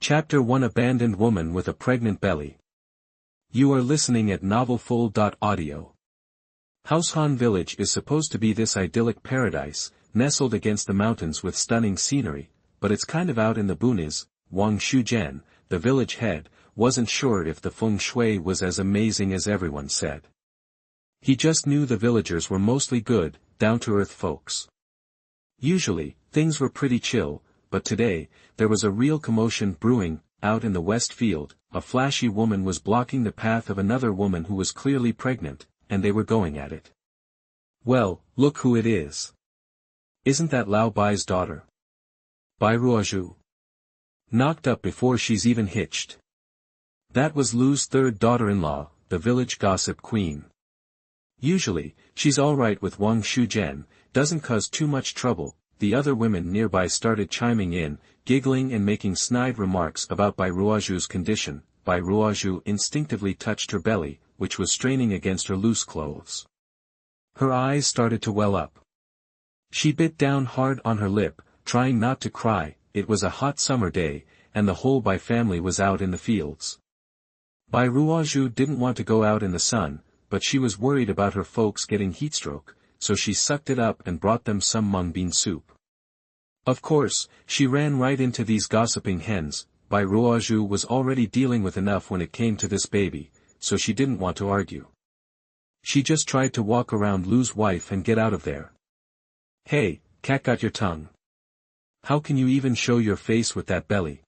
Chapter 1 Abandoned Woman with a Pregnant Belly. You are listening at novelfull.audio. Househan Village is supposed to be this idyllic paradise, nestled against the mountains with stunning scenery, but it's kind of out in the boonies. Wang Shujian, the village head, wasn't sure if the feng shui was as amazing as everyone said. He just knew the villagers were mostly good, down-to-earth folks. Usually, things were pretty chill, but today, there was a real commotion brewing. Out in the west field, a flashy woman was blocking the path of another woman who was clearly pregnant, and they were going at it. Well, look who it is. Isn't that Lao Bai's daughter? Bai Ruozhu. Knocked up before she's even hitched. That was Lu's third daughter-in-law, the village gossip queen. Usually, she's alright with Wang Shujian, doesn't cause too much trouble. The other women nearby started chiming in, giggling and making snide remarks about Bai Ruozhu's condition. Bai Ruozhu instinctively touched her belly, which was straining against her loose clothes. Her eyes started to well up. She bit down hard on her lip, trying not to cry. It was a hot summer day, and the whole Bai family was out in the fields. Bai Ruozhu didn't want to go out in the sun, but she was worried about her folks getting heatstroke, so she sucked it up and brought them some mung bean soup. Of course, she ran right into these gossiping hens. Bai Ruozhu was already dealing with enough when it came to this baby, so she didn't want to argue. She just tried to walk around Lu's wife and get out of there. Hey, cat, got your tongue. How can you even show your face with that belly?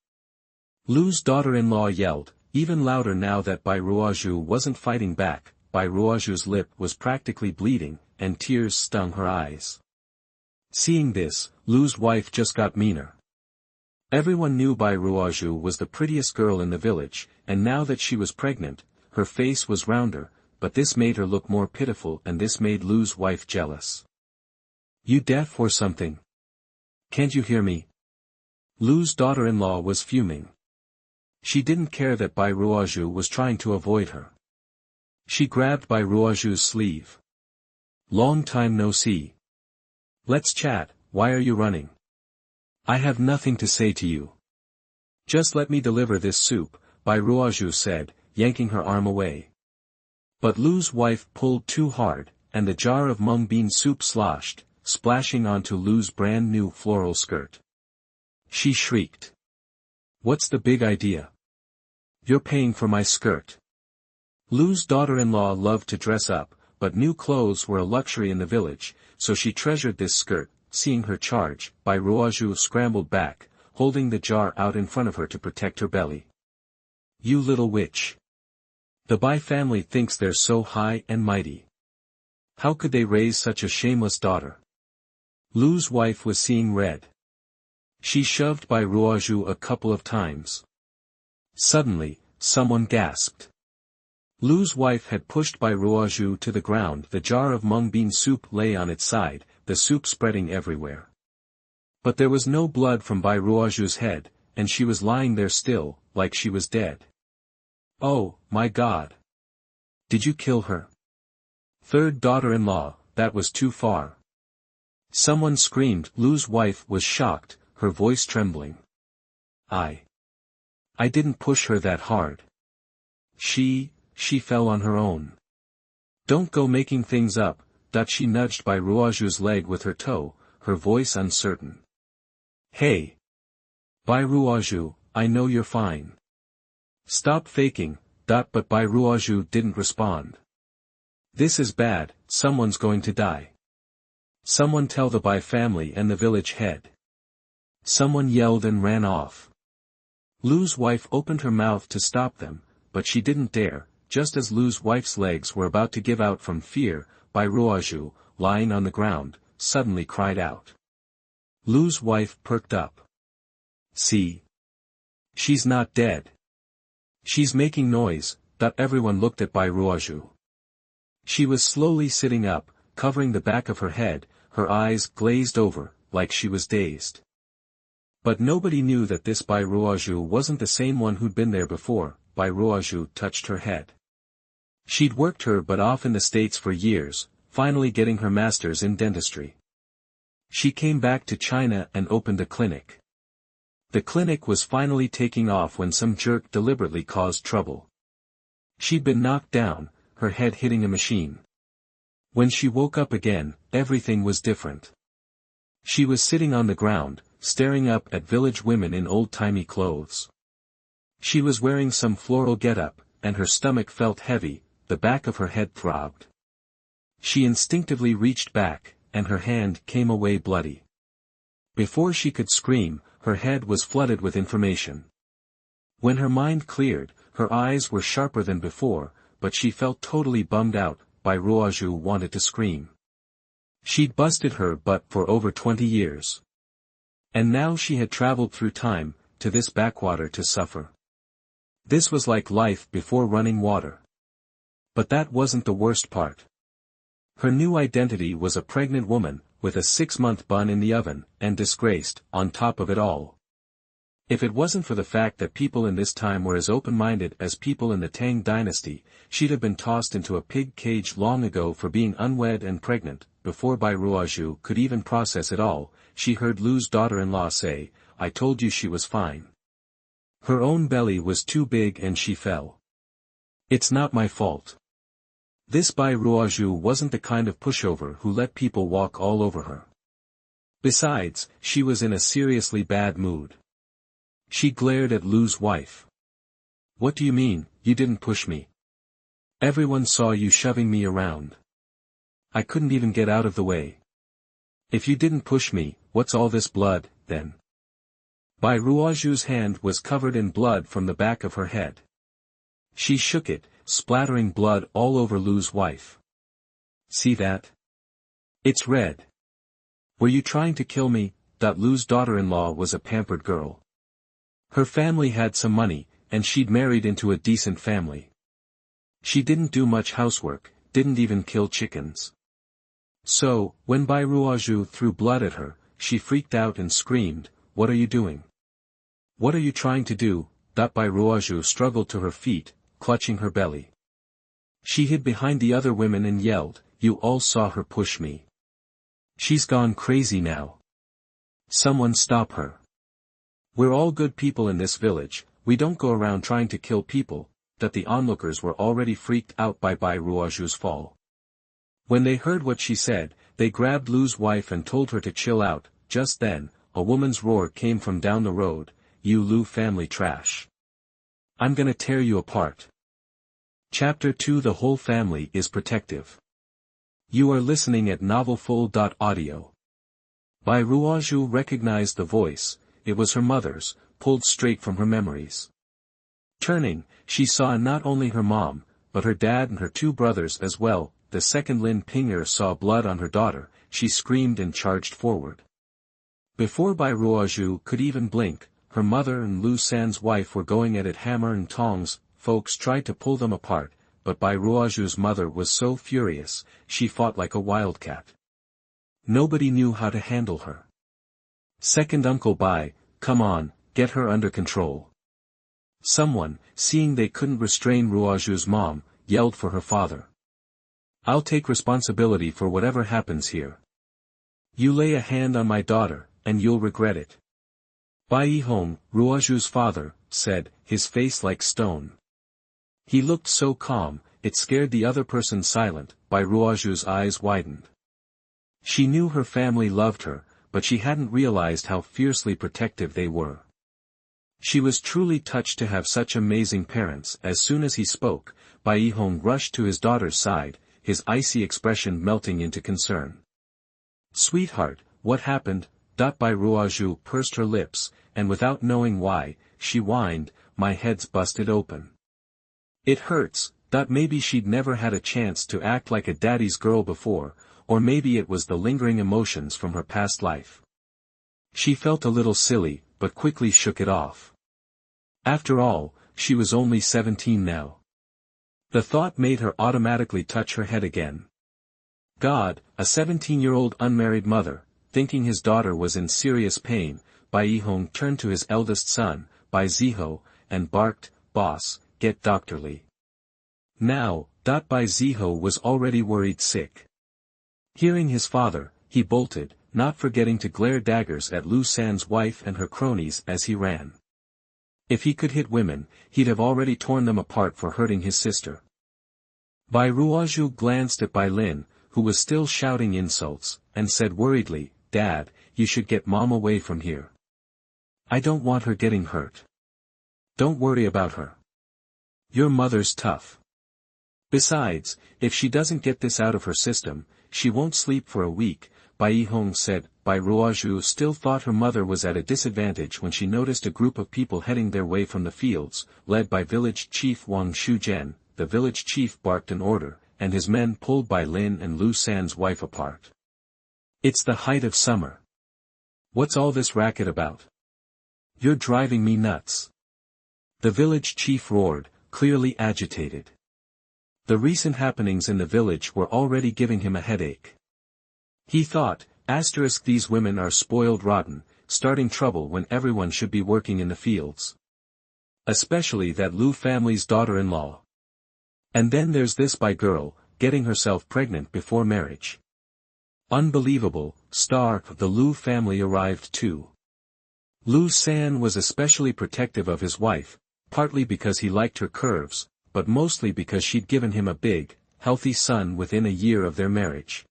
Lu's daughter-in-law yelled, even louder now that Bai Ruozhu wasn't fighting back. Bai Ruozhu's lip was practically bleeding, and tears stung her eyes. Seeing this, Lu's wife just got meaner. Everyone knew Bai Ruozhu was the prettiest girl in the village, and now that she was pregnant, her face was rounder, but this made her look more pitiful, and this made Lu's wife jealous. You deaf or something? Can't you hear me? Lu's daughter-in-law was fuming. She didn't care that Bai Ruozhu was trying to avoid her. She grabbed Bai Ruozhu's sleeve. Long time no see. Let's chat. Why are you running? I have nothing to say to you. Just let me deliver this soup, Bai Ruozhu said, yanking her arm away. But Lu's wife pulled too hard, and the jar of mung bean soup sloshed, splashing onto Lu's brand new floral skirt. She shrieked. What's the big idea? You're paying for my skirt. Lu's daughter-in-law loved to dress up, but new clothes were a luxury in the village, so she treasured this skirt. Seeing her charge, Bai Ruozhu scrambled back, holding the jar out in front of her to protect her belly. You little witch. The Bai family thinks they're so high and mighty. How could they raise such a shameless daughter? Lu's wife was seeing red. She shoved Bai Ruozhu a couple of times. Suddenly, someone gasped. Lu's wife had pushed Bai Ruozhu to the ground. The jar of mung bean soup lay on its side, the soup spreading everywhere. But there was no blood from Bai Ruozhu's head, and she was lying there still, like she was dead. Oh, my God! Did you kill her? Third daughter-in-law, that was too far. Someone screamed. Lu's wife was shocked, her voice trembling. I didn't push her that hard. She fell on her own. Don't go making things up. She nudged Bai Ruozhu's leg with her toe, her voice uncertain. Hey! Bai Ruozhu, I know you're fine. Stop faking. But Bai Ruozhu didn't respond. This is bad, someone's going to die. Someone tell the Bai family and the village head. Someone yelled and ran off. Lu's wife opened her mouth to stop them, but she didn't dare. Just as Lu's wife's legs were about to give out from fear, Bai Ruozhu, lying on the ground, suddenly cried out. Lu's wife perked up. See? She's not dead. She's making noise. Everyone looked at Bai Ruozhu. She was slowly sitting up, covering the back of her head, her eyes glazed over, like she was dazed. But nobody knew that this Bai Ruozhu wasn't the same one who'd been there before. Bai Ruozhu touched her head. She'd worked her butt off in the States for years, finally getting her master's in dentistry. She came back to China and opened a clinic. The clinic was finally taking off when some jerk deliberately caused trouble. She'd been knocked down, her head hitting a machine. When she woke up again, everything was different. She was sitting on the ground, staring up at village women in old-timey clothes. She was wearing some floral getup, and her stomach felt heavy, the back of her head throbbed. She instinctively reached back, and her hand came away bloody. Before she could scream, her head was flooded with information. When her mind cleared, her eyes were sharper than before, but she felt totally bummed out. Bai Ruozhu wanted to scream. She'd busted her butt for over 20 years. And now she had traveled through time, to this backwater to suffer. This was like life before running water. But that wasn't the worst part. Her new identity was a pregnant woman, with a 6-month bun in the oven, and disgraced, on top of it all. If it wasn't for the fact that people in this time were as open-minded as people in the Tang dynasty, she'd have been tossed into a pig cage long ago for being unwed and pregnant. Before Bai Ruozhu could even process it all, she heard Lu's daughter-in-law say, "I told you she was fine." Her own belly was too big and she fell. "It's not my fault." This Bai Ruozhu wasn't the kind of pushover who let people walk all over her. Besides, she was in a seriously bad mood. She glared at Lu's wife. "What do you mean, you didn't push me? Everyone saw you shoving me around. I couldn't even get out of the way. If you didn't push me, what's all this blood, then?" Bai Ruozhu's hand was covered in blood from the back of her head. She shook it, splattering blood all over Lu's wife. "See that? It's red. Were you trying to kill me?" Lu's daughter-in-law was a pampered girl. Her family had some money, and she'd married into a decent family. She didn't do much housework, didn't even kill chickens. So, when Bai Ruozhu threw blood at her, she freaked out and screamed, "What are you doing? What are you trying to do?" Bai Ruozhu struggled to her feet, clutching her belly. She hid behind the other women and yelled, "You all saw her push me. She's gone crazy now. Someone stop her. We're all good people in this village, we don't go around trying to kill people." The onlookers were already freaked out by Bai Ruozhu's fall. When they heard what she said, they grabbed Lu's wife and told her to chill out. Just then, a woman's roar came from down the road, "You Lu family trash. I'm gonna tear you apart." Chapter 2. The whole family is protective. You are listening at novelfull.audio. Bai Ruozhu recognized the voice. It was her mother's, pulled straight from her memories. Turning, she saw not only her mom, but her dad and her 2 brothers as well. The second Lin Pinger saw blood on her daughter, she screamed and charged forward. Before Bai Ruozhu could even blink, her mother and Lu San's wife were going at it hammer and tongs. Folks tried to pull them apart, but Bai Ruozhu's mother was so furious, she fought like a wildcat. Nobody knew how to handle her. "Second Uncle Bai, come on, get her under control." Someone, seeing they couldn't restrain Ruozhu's mom, yelled for her father. "I'll take responsibility for whatever happens here. You lay a hand on my daughter, and you'll regret it." Bai Yihong, Ruozhu's father, said, his face like stone. He looked so calm, it scared the other person silent. Bai Ruozhu's eyes widened. She knew her family loved her, but she hadn't realized how fiercely protective they were. She was truly touched to have such amazing parents. As soon as he spoke, Bai Yihong rushed to his daughter's side, his icy expression melting into concern. "Sweetheart, what happened?" Bai Ruozhu pursed her lips, and without knowing why, she whined, "My head's busted open. It hurts." Maybe she'd never had a chance to act like a daddy's girl before, or maybe it was the lingering emotions from her past life. She felt a little silly, but quickly shook it off. After all, she was only 17 now. The thought made her automatically touch her head again. God, a 17-year-old unmarried mother, thinking his daughter was in serious pain, Bai Yihong turned to his eldest son, Bai Ziho, and barked, "Boss, get Dr. Li." Now, Bai Ziho was already worried sick. Hearing his father, he bolted, not forgetting to glare daggers at Lu San's wife and her cronies as he ran. If he could hit women, he'd have already torn them apart for hurting his sister. Bai Ruozhu glanced at Bai Lin, who was still shouting insults, and said worriedly, "Dad, you should get Mom away from here. I don't want her getting hurt. Don't worry about her. Your mother's tough. Besides, if she doesn't get this out of her system, she won't sleep for a week," Bai Yihong said. Bai Ruozhu still thought her mother was at a disadvantage when she noticed a group of people heading their way from the fields, led by village chief Wang Shujian. The village chief barked an order, and his men pulled Bai Lin and Lu San's wife apart. "It's the height of summer. What's all this racket about? You're driving me nuts." The village chief roared, clearly agitated. The recent happenings in the village were already giving him a headache. He thought, these women are spoiled rotten, starting trouble when everyone should be working in the fields. Especially that Lu family's daughter-in-law. And then there's this Bai girl, getting herself pregnant before marriage. Unbelievable. The Lu family arrived too. Lu San was especially protective of his wife, partly because he liked her curves, but mostly because she'd given him a big, healthy son within a year of their marriage.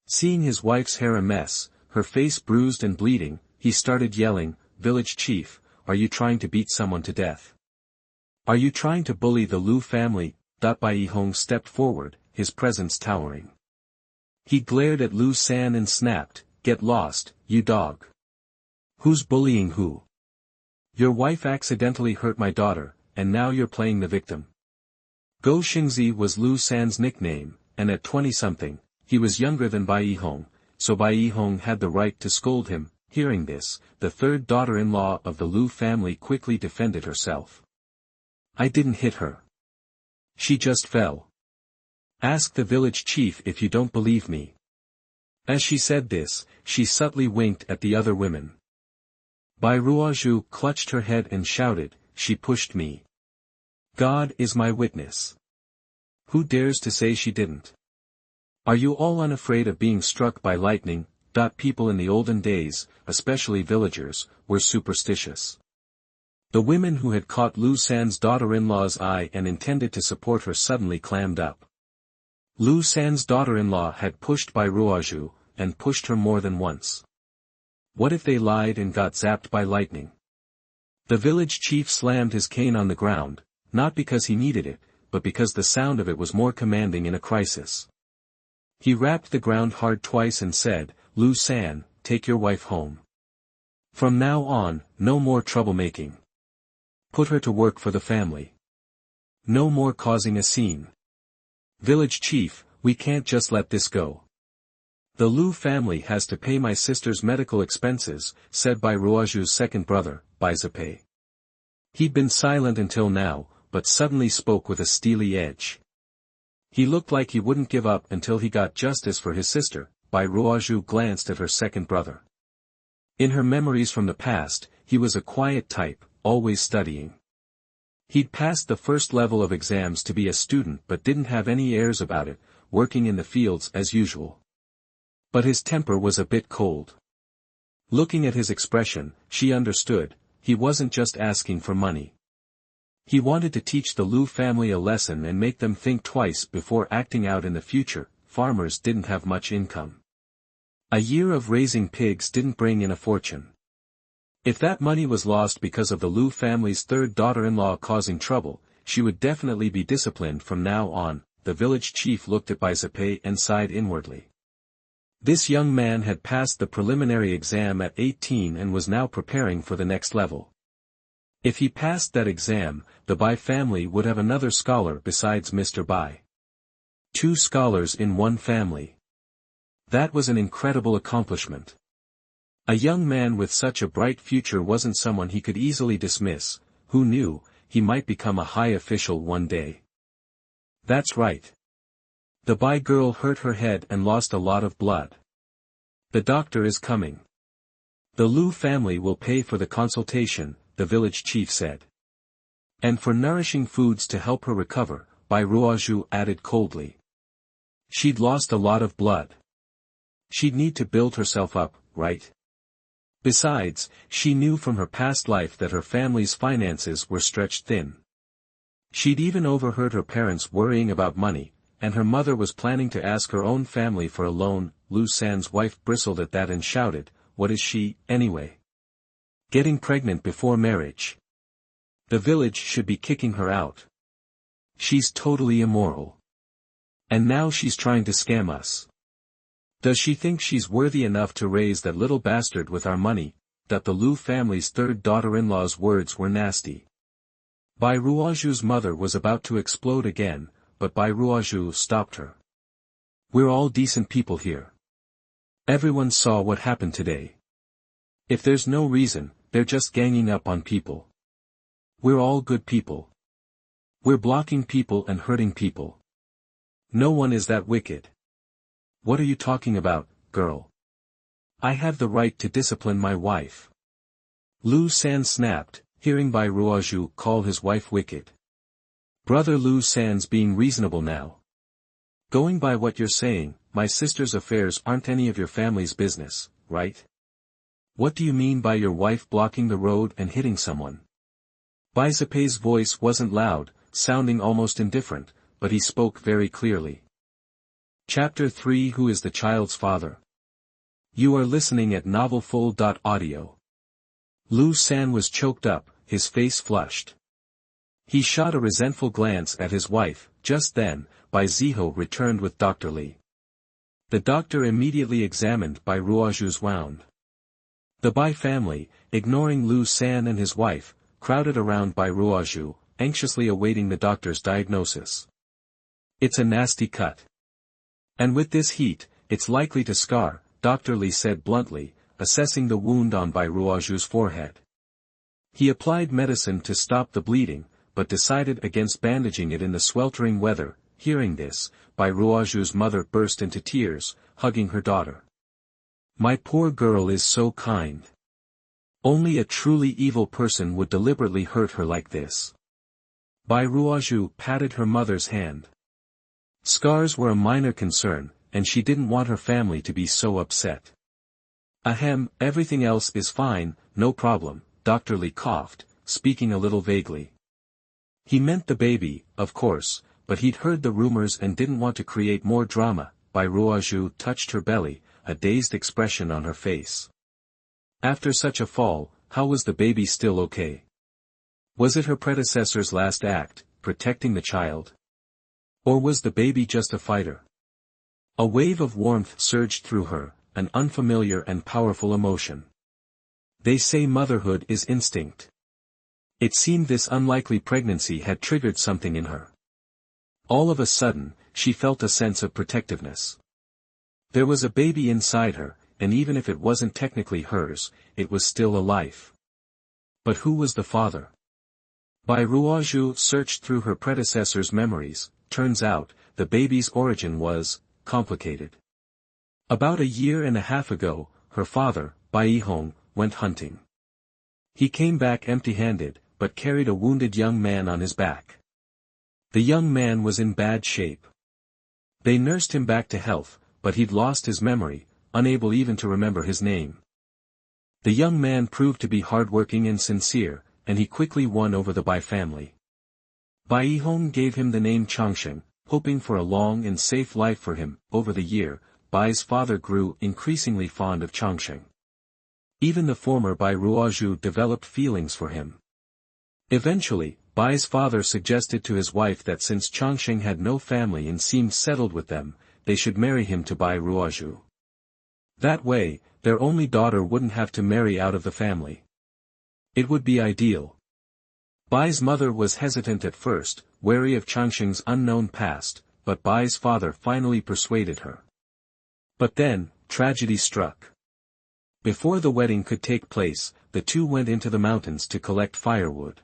Seeing his wife's hair a mess, her face bruised and bleeding, he started yelling, "Village chief, are you trying to beat someone to death? Are you trying to bully the Lu family?" Bai Yihong stepped forward, his presence towering. He glared at Lu San and snapped, "Get lost, you dog. Who's bullying who? Your wife accidentally hurt my daughter, and now you're playing the victim." Go Xingzi was Lu San's nickname, and at 20-something, he was younger than Bai Yihong, so Bai Yihong had the right to scold him. Hearing this, the third daughter-in-law of the Lu family quickly defended herself. "I didn't hit her. She just fell. Ask the village chief if you don't believe me." As she said this, she subtly winked at the other women. Bai Ruozhu clutched her head and shouted, "She pushed me. God is my witness. Who dares to say she didn't? Are you all unafraid of being struck by lightning?" People in the olden days, especially villagers, were superstitious. The women who had caught Lu San's daughter-in-law's eye and intended to support her suddenly clammed up. Lu San's daughter-in-law had pushed Bai Ruozhu, and pushed her more than once. What if they lied and got zapped by lightning? The village chief slammed his cane on the ground, not because he needed it, but because the sound of it was more commanding in a crisis. He rapped the ground hard twice and said, "Lu San, take your wife home. From now on, no more troublemaking. Put her to work for the family. No more causing a scene. Village chief, we can't just let this go. The Lu family has to pay my sister's medical expenses," said Bai Ruozhu's second brother, Bai Zapei. He'd been silent until now, but suddenly spoke with a steely edge. He looked like he wouldn't give up until he got justice for his sister. Bai Ruozhu glanced at her second brother. In her memories from the past, he was a quiet type, always studying. He'd passed the first level of exams to be a student but didn't have any airs about it, working in the fields as usual. But his temper was a bit cold. Looking at his expression, she understood, he wasn't just asking for money. He wanted to teach the Lu family a lesson and make them think twice before acting out in the future. Farmers didn't have much income. A year of raising pigs didn't bring in a fortune. If that money was lost because of the Lu family's third daughter-in-law causing trouble, she would definitely be disciplined from now on. The village chief looked at Bai Zapei and sighed inwardly. This young man had passed the preliminary exam at 18 and was now preparing for the next level. If he passed that exam, the Bai family would have another scholar besides Mr. Bai. 2 scholars in one family. That was an incredible accomplishment. A young man with such a bright future wasn't someone he could easily dismiss. Who knew, he might become a high official one day. That's right. The Bai girl hurt her head and lost a lot of blood. The doctor is coming. The Lu family will pay for the consultation, the village chief said. And for nourishing foods to help her recover, Bai Ruozhu added coldly. She'd lost a lot of blood. She'd need to build herself up, right? Besides, she knew from her past life that her family's finances were stretched thin. She'd even overheard her parents worrying about money, and her mother was planning to ask her own family for a loan. Lu San's wife bristled at that and shouted, "What is she, anyway? Getting pregnant before marriage? The village should be kicking her out. She's totally immoral. And now she's trying to scam us. Does she think she's worthy enough to raise that little bastard with our money?" That the Lu family's third daughter-in-law's words were nasty. Bai Ruozhu's mother was about to explode again, but Bai Ruozhu stopped her. "We're all decent people here. Everyone saw what happened today. If there's no reason, they're just ganging up on people. We're all good people. We're blocking people and hurting people. No one is that wicked." "What are you talking about, girl? I have the right to discipline my wife." Lu San snapped, hearing Bai Ruozhu call his wife wicked. "Brother Lu San's being reasonable now. Going by what you're saying, my sister's affairs aren't any of your family's business, right? What do you mean by your wife blocking the road and hitting someone?" Bai Zipei's voice wasn't loud, sounding almost indifferent, but he spoke very clearly. Chapter 3 Who is the child's father? You are listening at novelfull.audio. Lu San was choked up, his face flushed. He shot a resentful glance at his wife. Just then, Bai Ziho returned with Dr. Li. The doctor immediately examined Bai Ruozhu's wound. The Bai family, ignoring Lu San and his wife, crowded around Bai Ruozhu, anxiously awaiting the doctor's diagnosis. "It's a nasty cut. And with this heat, it's likely to scar," Dr. Li said bluntly, assessing the wound on Bai Ruozhu's forehead. He applied medicine to stop the bleeding, but decided against bandaging it in the sweltering weather. Hearing this, Bai Ruozhu's mother burst into tears, hugging her daughter. "My poor girl is so kind. Only a truly evil person would deliberately hurt her like this." Bai Ruozhu patted her mother's hand. Scars were a minor concern, and she didn't want her family to be so upset. "Ahem, everything else is fine, no problem," Dr. Li coughed, speaking a little vaguely. He meant the baby, of course, but he'd heard the rumors and didn't want to create more drama. Bai Ruozhu touched her belly, a dazed expression on her face. After such a fall, how was the baby still okay? Was it her predecessor's last act, protecting the child? Or was the baby just a fighter? A wave of warmth surged through her, an unfamiliar and powerful emotion. They say motherhood is instinct. It seemed this unlikely pregnancy had triggered something in her. All of a sudden, she felt a sense of protectiveness. There was a baby inside her, and even if it wasn't technically hers, it was still a life. But who was the father? Bai Ruozhu searched through her predecessor's memories. Turns out, the baby's origin was complicated. About 1.5 years ago, her father, Bai Yihong, went hunting. He came back empty-handed, but carried a wounded young man on his back. The young man was in bad shape. They nursed him back to health, but he'd lost his memory, unable even to remember his name. The young man proved to be hardworking and sincere, and he quickly won over the Bai family. Bai Yihong gave him the name Changsheng, hoping for a long and safe life for him. Over the year, Bai's father grew increasingly fond of Changsheng. Even the former Bai Ruozhu developed feelings for him. Eventually, Bai's father suggested to his wife that since Changsheng had no family and seemed settled with them, they should marry him to Bai Ruozhu. That way, their only daughter wouldn't have to marry out of the family. It would be ideal. Bai's mother was hesitant at first, wary of Changsheng's unknown past, but Bai's father finally persuaded her. But then, tragedy struck. Before the wedding could take place, the two went into the mountains to collect firewood.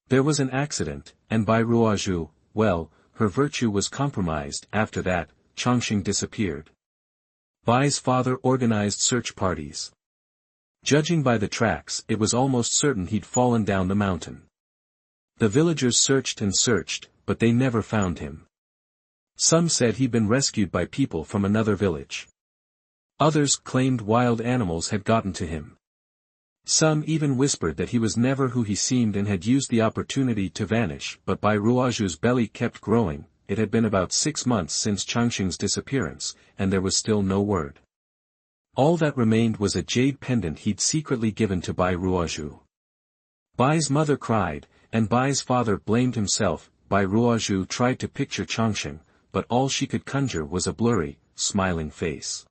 There was an accident, and Bai Ruozhu, well, her virtue was compromised. After that, Changsheng disappeared. Bai's father organized search parties. Judging by the tracks, it was almost certain he'd fallen down the mountain. The villagers searched and searched, but they never found him. Some said he'd been rescued by people from another village. Others claimed wild animals had gotten to him. Some even whispered that he was never who he seemed and had used the opportunity to vanish, but Bai Ruozhu's belly kept growing. It had been about 6 months since Changqing's disappearance, and there was still no word. All that remained was a jade pendant he'd secretly given to Bai Ruozhu. Bai's mother cried, and Bai's father blamed himself. Bai Ruozhu tried to picture Changqing, but all she could conjure was a blurry, smiling face.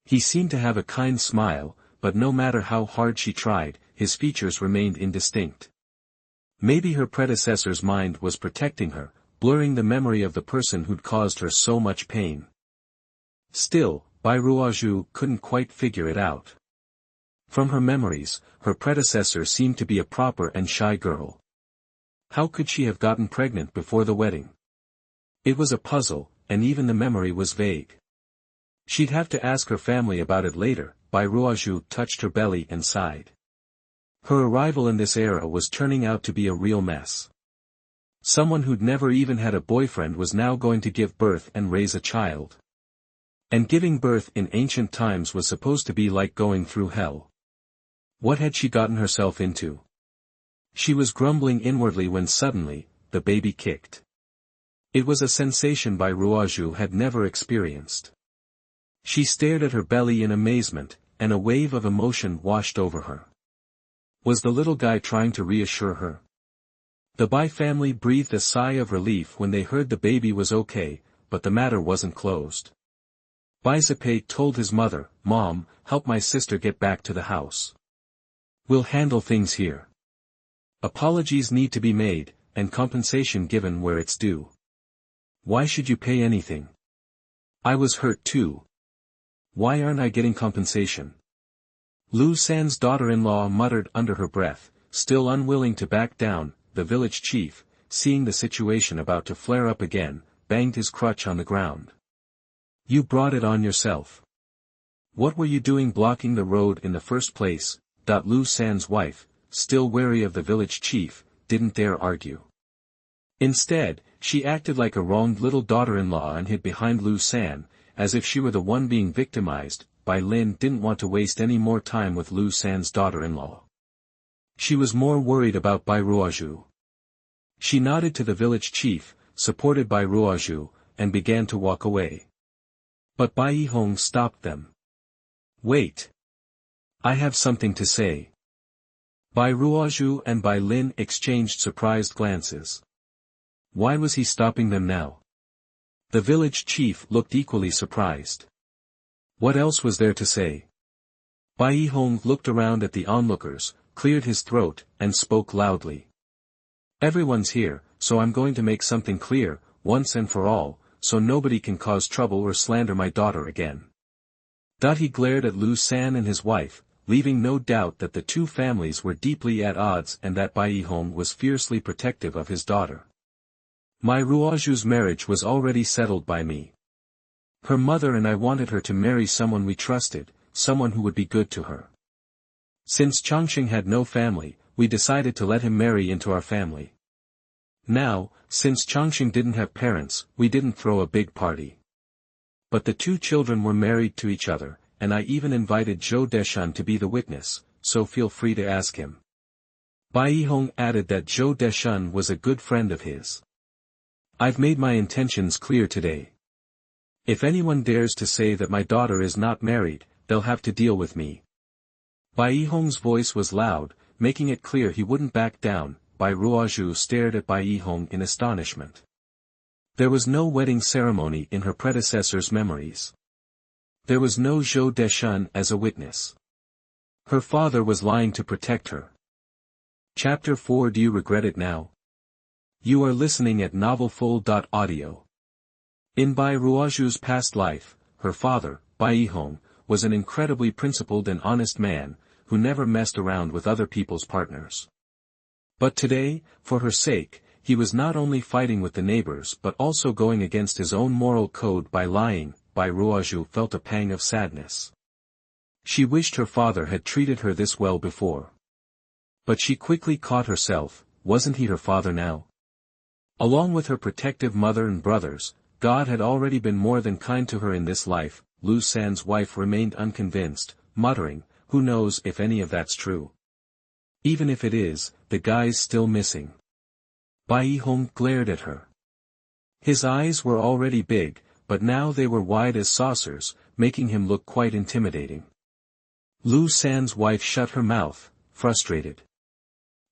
He seemed to have a kind smile, but no matter how hard she tried, his features remained indistinct. Maybe her predecessor's mind was protecting her, blurring the memory of the person who'd caused her so much pain. Still, Bai Ruozhu couldn't quite figure it out. From her memories, her predecessor seemed to be a proper and shy girl. How could she have gotten pregnant before the wedding? It was a puzzle, and even the memory was vague. She'd have to ask her family about it later. Bai Ruozhu touched her belly and sighed. Her arrival in this era was turning out to be a real mess. Someone who'd never even had a boyfriend was now going to give birth and raise a child. And giving birth in ancient times was supposed to be like going through hell. What had she gotten herself into? She was grumbling inwardly when suddenly, the baby kicked. It was a sensation Bai Ruozhu had never experienced. She stared at her belly in amazement, and a wave of emotion washed over her. Was the little guy trying to reassure her? The Bai family breathed a sigh of relief when they heard the baby was okay, but the matter wasn't closed. Bai Zipei told his mother, "Mom, help my sister get back to the house. We'll handle things here. Apologies need to be made, and compensation given where it's due. Why should you pay anything? I was hurt too. Why aren't I getting compensation?" Lu San's daughter-in-law muttered under her breath, still unwilling to back down. The village chief, seeing the situation about to flare up again, banged his crutch on the ground. "You brought it on yourself. What were you doing blocking the road in the first place?" Lu San's wife, still wary of the village chief, didn't dare argue. Instead, she acted like a wronged little daughter-in-law and hid behind Lu San, as if she were the one being victimized. Bai Lin didn't want to waste any more time with Lu San's daughter-in-law. She was more worried about Bai Ruozhu. She nodded to the village chief, supported Bai Ruozhu, and began to walk away. But Bai Yihong stopped them. "Wait. I have something to say." Bai Ruozhu and Bai Lin exchanged surprised glances. Why was he stopping them now? The village chief looked equally surprised. What else was there to say? Bai Yihong looked around at the onlookers, cleared his throat, and spoke loudly. "Everyone's here, so I'm going to make something clear, once and for all, so nobody can cause trouble or slander my daughter again." He glared at Lu San and his wife, leaving no doubt that the two families were deeply at odds and that Bai Yihong was fiercely protective of his daughter. "My Ruozhu's marriage was already settled by me. Her mother and I wanted her to marry someone we trusted, someone who would be good to her. Since Changqing had no family, we decided to let him marry into our family. Now, since Changqing didn't have parents, we didn't throw a big party. But the two children were married to each other, and I even invited Zhou Deshan to be the witness, so feel free to ask him." Bai Yihong added that Zhou Deshan was a good friend of his. "I've made my intentions clear today. If anyone dares to say that my daughter is not married, they'll have to deal with me." Bai Yihong's voice was loud, making it clear he wouldn't back down. Bai Ruozhu stared at Bai Yihong in astonishment. There was no wedding ceremony in her predecessor's memories. There was no Zhou Deshan as a witness. Her father was lying to protect her. Chapter 4. Do you regret it now? You are listening at novelfull.audio. In Bai Ruozhu's past life, her father, Bai Yihong, was an incredibly principled and honest man, who never messed around with other people's partners. But today, for her sake, he was not only fighting with the neighbors but also going against his own moral code by lying. Bai Ruozhu felt a pang of sadness. She wished her father had treated her this well before. But she quickly caught herself, wasn't he her father now? Along with her protective mother and brothers, God had already been more than kind to her in this life. Lu San's wife remained unconvinced, muttering, who knows if any of that's true. Even if it is, the guy's still missing. Bai Hong glared at her. His eyes were already big, but now they were wide as saucers, making him look quite intimidating. Lu San's wife shut her mouth, frustrated.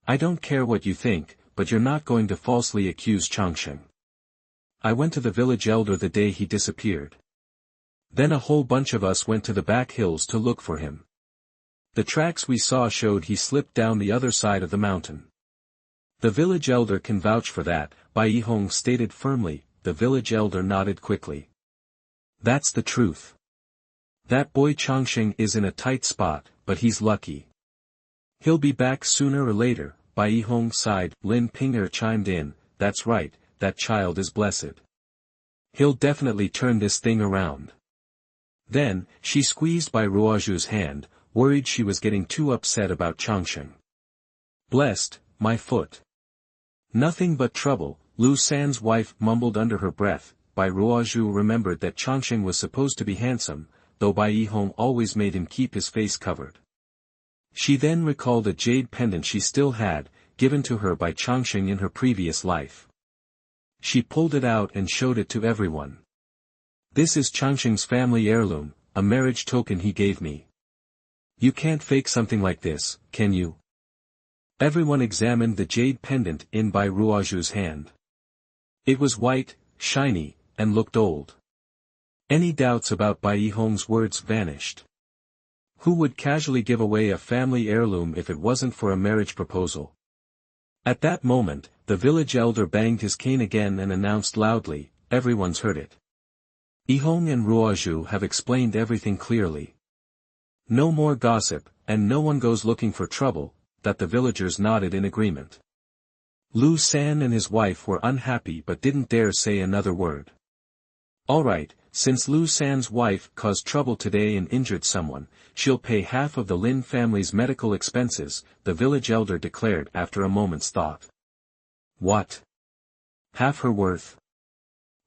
I don't care what you think, but you're not going to falsely accuse Changsheng. I went to the village elder the day he disappeared. Then a whole bunch of us went to the back hills to look for him. The tracks we saw showed he slipped down the other side of the mountain. The village elder can vouch for that, Bai Hong stated firmly. The village elder nodded quickly. That's the truth. That boy Changsheng is in a tight spot, but he's lucky. He'll be back sooner or later, Bai Hong sighed. Lin Ping'er chimed in, that's right, that child is blessed. He'll definitely turn this thing around. Then, she squeezed Bai Ruozhu's hand, worried she was getting too upset about Changsheng. Blessed, my foot. Nothing but trouble, Lu San's wife mumbled under her breath. Bai Ruozhu remembered that Changsheng was supposed to be handsome, though Bai Hong always made him keep his face covered. She then recalled a jade pendant she still had, given to her by Changsheng in her previous life. She pulled it out and showed it to everyone. This is Changsheng's family heirloom, a marriage token he gave me. You can't fake something like this, can you? Everyone examined the jade pendant in Bai Ruozhu's hand. It was white, shiny, and looked old. Any doubts about Bai Hong's words vanished. Who would casually give away a family heirloom if it wasn't for a marriage proposal? At that moment, the village elder banged his cane again and announced loudly, everyone's heard it. Yihong and Ruozhu have explained everything clearly. No more gossip, and no one goes looking for trouble. That the villagers nodded in agreement. Lu San and his wife were unhappy but didn't dare say another word. Alright, since Lu San's wife caused trouble today and injured someone, she'll pay half of the Lin family's medical expenses, the village elder declared after a moment's thought. What? Half her worth?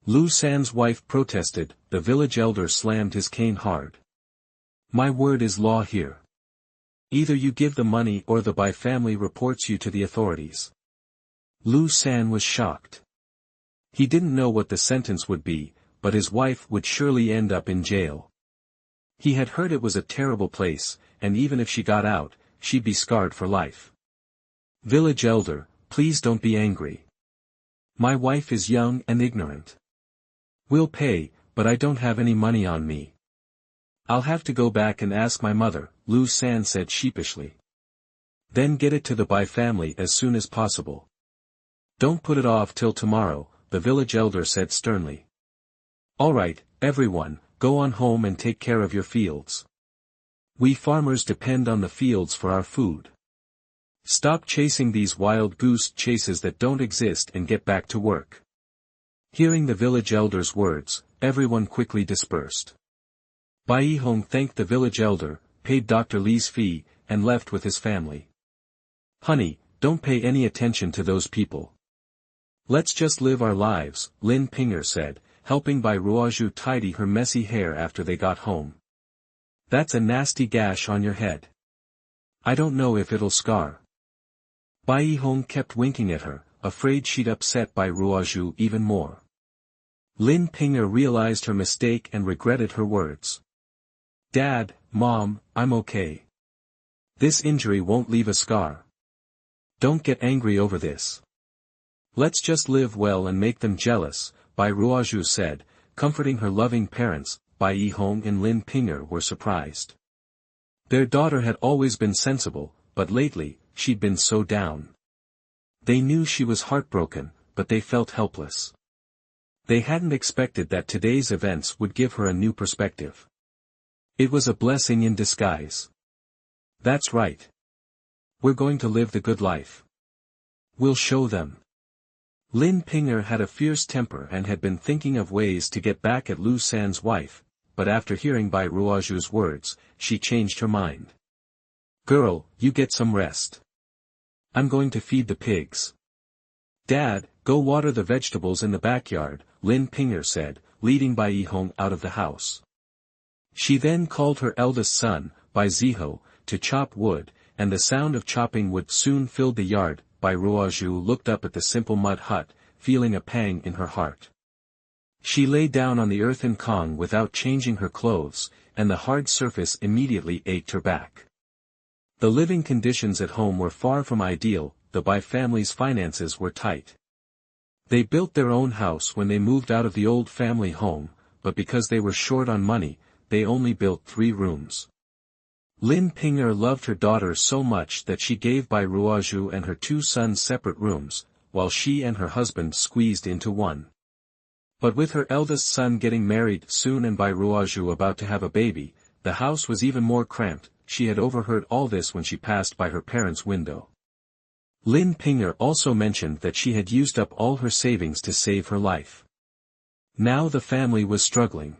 Lu San's wife protested. The village elder slammed his cane hard. My word is law here. Either you give the money or the Bai family reports you to the authorities. Lu San was shocked. He didn't know what the sentence would be, but his wife would surely end up in jail. He had heard it was a terrible place, and even if she got out, she'd be scarred for life. Village elder, please don't be angry. My wife is young and ignorant. We'll pay, but I don't have any money on me. I'll have to go back and ask my mother, Lu San said sheepishly. Then get it to the Bai family as soon as possible. Don't put it off till tomorrow, the village elder said sternly. Alright, everyone, go on home and take care of your fields. We farmers depend on the fields for our food. Stop chasing these wild goose chases that don't exist and get back to work. Hearing the village elder's words, everyone quickly dispersed. Bai Hong thanked the village elder, paid Dr. Li's fee, and left with his family. Honey, don't pay any attention to those people. Let's just live our lives, Lin Ping'er said, helping Bai Ruozhu tidy her messy hair after they got home. That's a nasty gash on your head. I don't know if it'll scar. Bai Hong kept winking at her, afraid she'd upset Bai Ruozhu even more. Lin Ping'er realized her mistake and regretted her words. Dad, Mom, I'm okay. This injury won't leave a scar. Don't get angry over this. Let's just live well and make them jealous, Bai Ruozhu said, comforting her loving parents. Bai Hong and Lin Ping'er were surprised. Their daughter had always been sensible, but lately, she'd been so down. They knew she was heartbroken, but they felt helpless. They hadn't expected that today's events would give her a new perspective. It was a blessing in disguise. That's right. We're going to live the good life. We'll show them. Lin Ping'er had a fierce temper and had been thinking of ways to get back at Lu San's wife, but after hearing Bai Ruozhu's words, she changed her mind. Girl, you get some rest. I'm going to feed the pigs. Dad, go water the vegetables in the backyard, Lin Ping'er said, leading Bai Hong out of the house. She then called her eldest son, Bai Ruozhu, to chop wood, and the sound of chopping wood soon filled the yard. Bai Ruozhu looked up at the simple mud hut, feeling a pang in her heart. She lay down on the earthen Qing without changing her clothes, and the hard surface immediately ached her back. The living conditions at home were far from ideal. The Bai family's finances were tight. They built their own house when they moved out of the old family home, but because they were short on money, they only built 3 rooms. Lin Ping'er loved her daughter so much that she gave Bai Ruozhu and her 2 sons separate rooms, while she and her husband squeezed into one. But with her eldest son getting married soon and Bai Ruozhu about to have a baby, the house was even more cramped. She had overheard all this when she passed by her parents' window. Lin Ping'er also mentioned that she had used up all her savings to save her life. Now the family was struggling.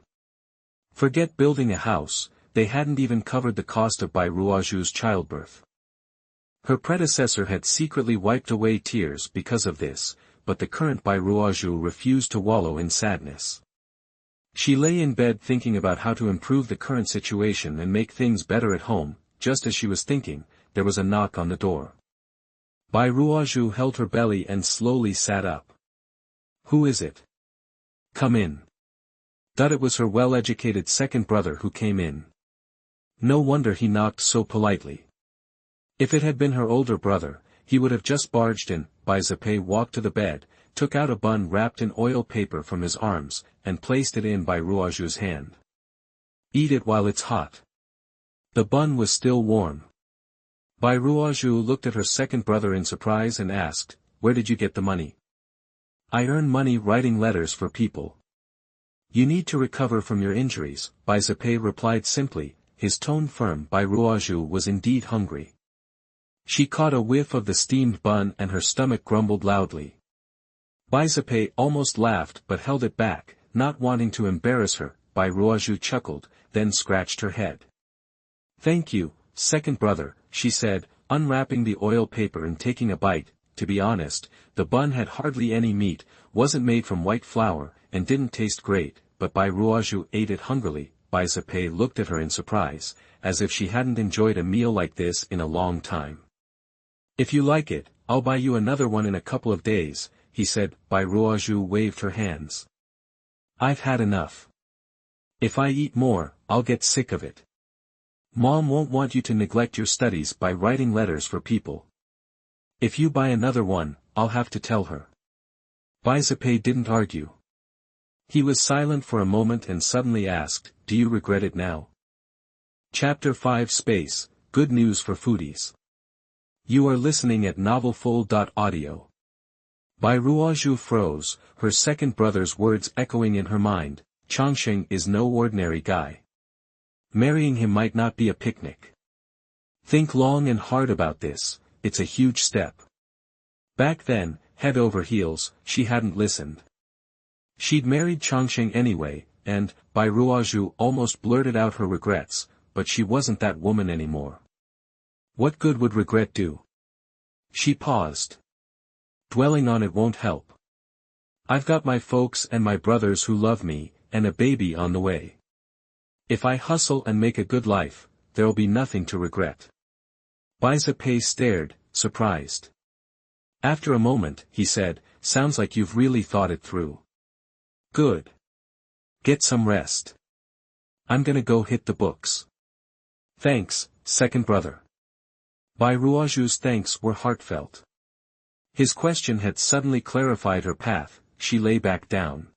Forget building a house, they hadn't even covered the cost of Bai Ruozhu's childbirth. Her predecessor had secretly wiped away tears because of this, but the current Bai Ruozhu refused to wallow in sadness. She lay in bed thinking about how to improve the current situation and make things better at home. Just as she was thinking, there was a knock on the door. Bai Ruozhu held her belly and slowly sat up. "Who is it? Come in." It was her well-educated second brother who came in. No wonder he knocked so politely. If it had been her older brother, he would have just barged in. Bai Ruozhu walked to the bed, took out a bun wrapped in oil paper from his arms, and placed it in Bai Ruozhu's hand. "Eat it while it's hot." The bun was still warm. Bai Ruozhu looked at her second brother in surprise and asked, "Where did you get the money?" "I earn money writing letters for people." "You need to recover from your injuries," Bai Ruozhu replied simply, his tone firm. Bai Ruozhu was indeed hungry. She caught a whiff of the steamed bun and her stomach grumbled loudly. Bai Ruozhu almost laughed but held it back, not wanting to embarrass her. Bai Ruozhu chuckled, then scratched her head. "Thank you, second brother," she said, unwrapping the oil paper and taking a bite. To be honest, the bun had hardly any meat, wasn't made from white flour, and didn't taste great, but Bai Ruozhu ate it hungrily. Bai Ruozhu looked at her in surprise, as if she hadn't enjoyed a meal like this in a long time. "If you like it, I'll buy you another one in a couple of days," he said. Bai Ruozhu waved her hands. "I've had enough. If I eat more, I'll get sick of it. Mom won't want you to neglect your studies by writing letters for people. If you buy another one, I'll have to tell her." Bai Ruozhu didn't argue. He was silent for a moment and suddenly asked, "Do you regret it now?" Chapter 5 Space, Good News for Foodies. You are listening at novelfull.audio. Bai Ruozhu froze, her second brother's words echoing in her mind. Xing is no ordinary guy. Marrying him might not be a picnic. Think long and hard about this, it's a huge step. Back then, head over heels, she hadn't listened. She'd married Xing anyway, and, Bai Ruozhu almost blurted out her regrets, but she wasn't that woman anymore. What good would regret do? She paused. Dwelling on it won't help. I've got my folks and my brothers who love me, and a baby on the way. If I hustle and make a good life, there'll be nothing to regret. Bai Ruozhu stared, surprised. After a moment, he said, "Sounds like you've really thought it through. Good. Get some rest. I'm gonna go hit the books." "Thanks, second brother." Bai Ruozhu's thanks were heartfelt. His question had suddenly clarified her path. She lay back down.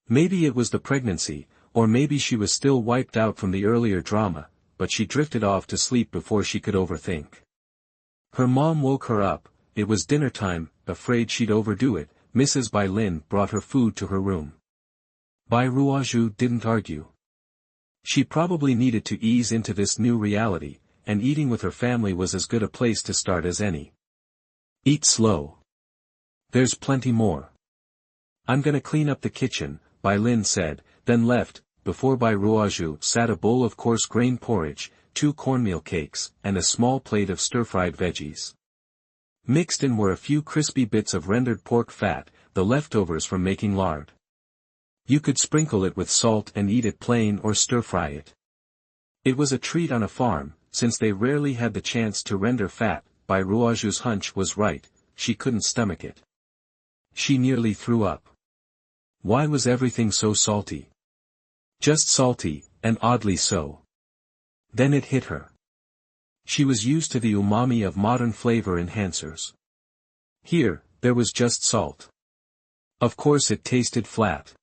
Maybe it was the pregnancy, or maybe she was still wiped out from the earlier drama, but she drifted off to sleep before she could overthink. Her mom woke her up. It was dinner time. Afraid she'd overdo it, Mrs. Bai Lin brought her food to her room. Bai Ruozhu didn't argue. She probably needed to ease into this new reality, and eating with her family was as good a place to start as any. "Eat slow. There's plenty more. I'm gonna clean up the kitchen," Bai Lin said, then left. Before Bai Ruozhu sat a bowl of coarse grain porridge, 2 cornmeal cakes, and a small plate of stir-fried veggies. Mixed in were a few crispy bits of rendered pork fat, the leftovers from making lard. You could sprinkle it with salt and eat it plain or stir-fry it. It was a treat on a farm, since they rarely had the chance to render fat. Bai Ruozhu's hunch was right, she couldn't stomach it. She nearly threw up. Why was everything so salty? Just salty, and oddly so. Then it hit her. She was used to the umami of modern flavor enhancers. Here, there was just salt. Of course it tasted flat.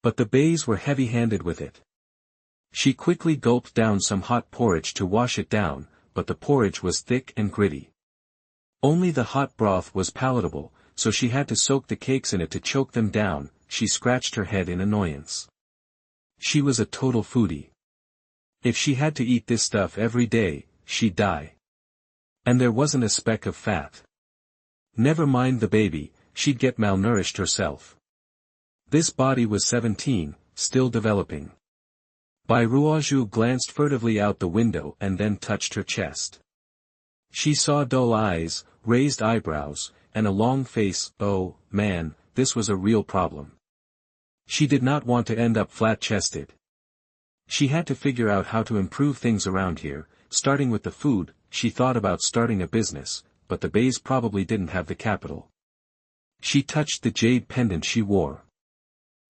But the bays were heavy-handed with it. She quickly gulped down some hot porridge to wash it down, but the porridge was thick and gritty. Only the hot broth was palatable, so she had to soak the cakes in it to choke them down. She scratched her head in annoyance. She was a total foodie. If she had to eat this stuff every day, she'd die. And there wasn't a speck of fat. Never mind the baby, she'd get malnourished herself. This body was 17, still developing. Bai Ruozhu glanced furtively out the window and then touched her chest. She saw dull eyes, raised eyebrows, and a long face. Oh, man, this was a real problem. She did not want to end up flat-chested. She had to figure out how to improve things around here, starting with the food. She thought about starting a business, but the bays probably didn't have the capital. She touched the jade pendant she wore.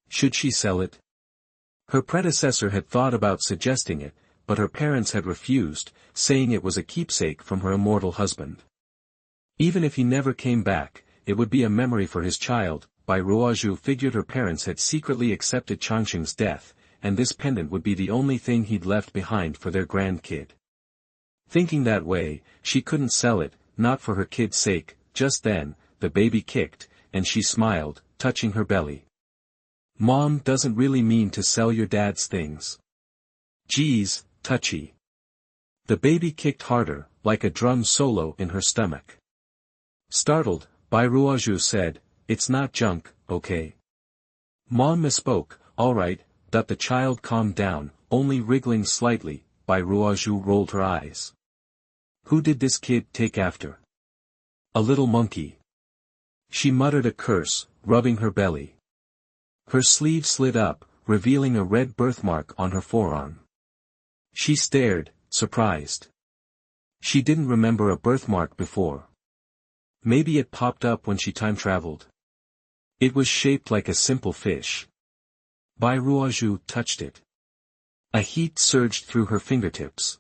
Should she sell it? Her predecessor had thought about suggesting it, but her parents had refused, saying it was a keepsake from her immortal husband. Even if he never came back, it would be a memory for his child. Bai Ruozhu figured her parents had secretly accepted Changqing's death, and this pendant would be the only thing he'd left behind for their grandkid. Thinking that way, she couldn't sell it, not for her kid's sake. Just then, the baby kicked, and she smiled, touching her belly. Mom doesn't really mean to sell your dad's things. Geez, touchy. The baby kicked harder, like a drum solo in her stomach. Startled, Bai Ruozhu said, "It's not junk, okay?" Mom misspoke. "All right." The child calmed down, only wriggling slightly. Bai Ruozhu rolled her eyes. Who did this kid take after? A little monkey. She muttered a curse, rubbing her belly. Her sleeve slid up, revealing a red birthmark on her forearm. She stared, surprised. She didn't remember a birthmark before. Maybe it popped up when she time-traveled. It was shaped like a simple fish. Bai Ruozhu touched it. A heat surged through her fingertips.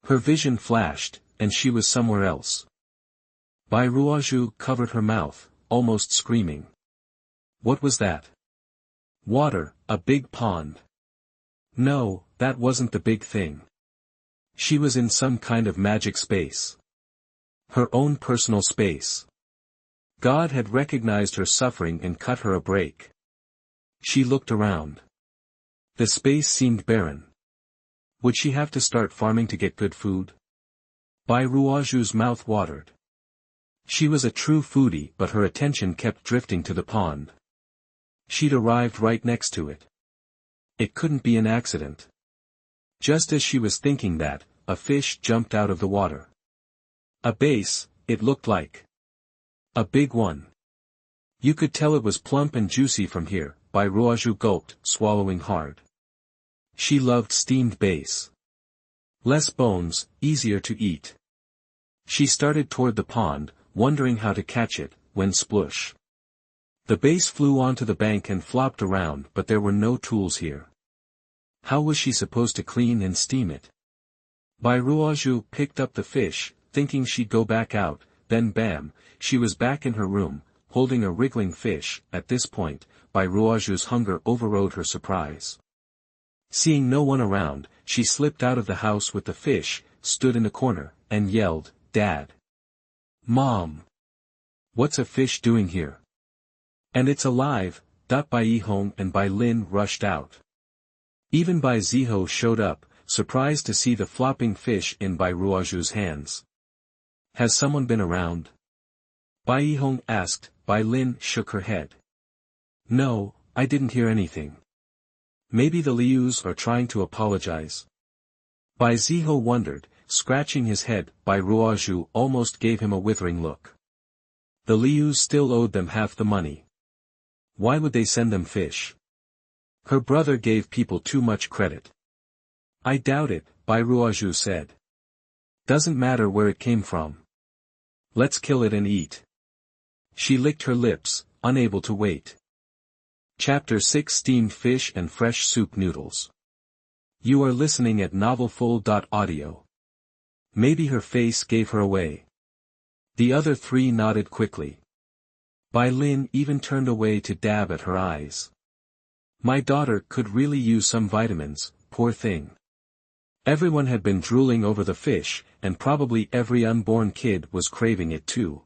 Her vision flashed, and she was somewhere else. Bai Ruozhu covered her mouth, almost screaming. What was that? Water, a big pond. No, that wasn't the big thing. She was in some kind of magic space. Her own personal space. God had recognized her suffering and cut her a break. She looked around. The space seemed barren. Would she have to start farming to get good food? Bai Ruozhu's mouth watered. She was a true foodie, but her attention kept drifting to the pond. She'd arrived right next to it. It couldn't be an accident. Just as she was thinking that, a fish jumped out of the water. A bass, it looked like. A big one. You could tell it was plump and juicy from here. Bai Ruozhu gulped, swallowing hard. She loved steamed bass. Less bones, easier to eat. She started toward the pond, wondering how to catch it, when splush. The bass flew onto the bank and flopped around, but there were no tools here. How was she supposed to clean and steam it? Bai Ruozhu picked up the fish, thinking she'd go back out, then bam, she was back in her room, holding a wriggling fish. At this point, Bai Ruozhu's hunger overrode her surprise. Seeing no one around, she slipped out of the house with the fish, stood in a corner, and yelled, "Dad! Mom! What's a fish doing here? And it's alive!" Bai Yihong and Bai Lin rushed out. Even Bai Ziho showed up, surprised to see the flopping fish in Bai Ruozhu's hands. "Has someone been around?" Bai Yihong asked. Bai Lin shook her head. "No, I didn't hear anything. Maybe the Lius are trying to apologize." Bai Ziho wondered, scratching his head. Bai Ruozhu almost gave him a withering look. The Lius still owed them half the money. Why would they send them fish? Her brother gave people too much credit. I doubt it, Bai Ruozhu said. Doesn't matter where it came from. Let's kill it and eat. She licked her lips, unable to wait. Chapter 6 Steamed Fish and Fresh Soup Noodles. You are listening at novelfull.audio. Maybe her face gave her away. The other three nodded quickly. Bai Lin even turned away to dab at her eyes. My daughter could really use some vitamins, poor thing. Everyone had been drooling over the fish, and probably every unborn kid was craving it too.